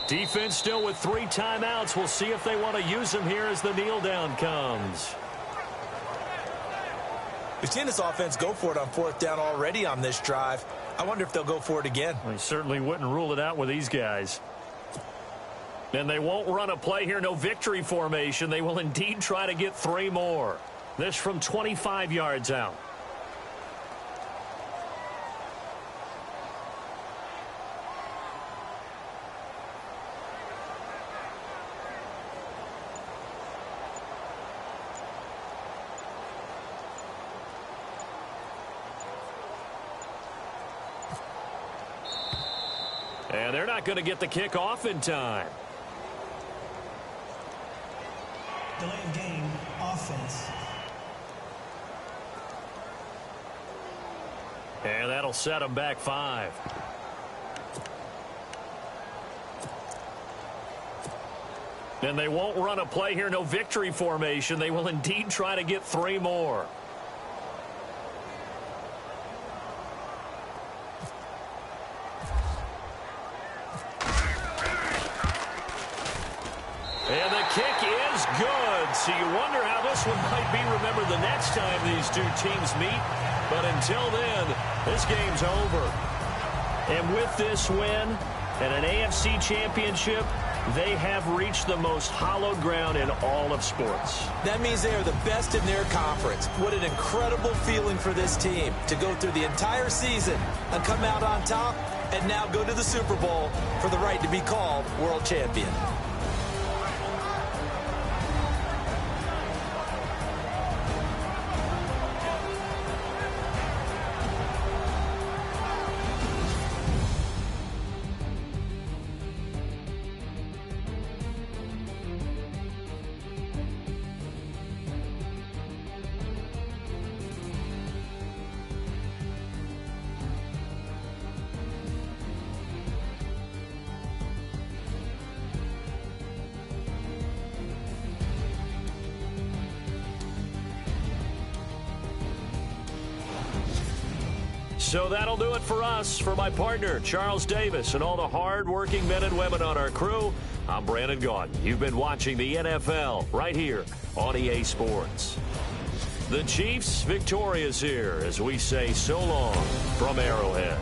Defense still with 3 timeouts. We'll see if they want to use them here as the kneel down comes. We've seen this offense go for it on 4th down already on this drive. I wonder if they'll go for it again. They certainly wouldn't rule it out with these guys. And they won't run a play here, no victory formation. They will indeed try to get 3 more. This from 25 yards out. And they're not going to get the kick off in time. Delay of game, offense. And that'll set them back 5. And they won't run a play here, no victory formation. They will indeed try to get 3 more. And the kick is good. So you wonder how this one might be remembered the next time these 2 teams meet. But until then, this game's over. And with this win and an AFC championship, they have reached the most hallowed ground in all of sports. That means they are the best in their conference. What an incredible feeling for this team to go through the entire season and come out on top and now go to the Super Bowl for the right to be called world champion. So that'll do it for us. For my partner, Charles Davis, and all the hard-working men and women on our crew, I'm Brandon Gaudin. You've been watching the NFL right here on EA Sports. The Chiefs victorious here as we say so long from Arrowhead.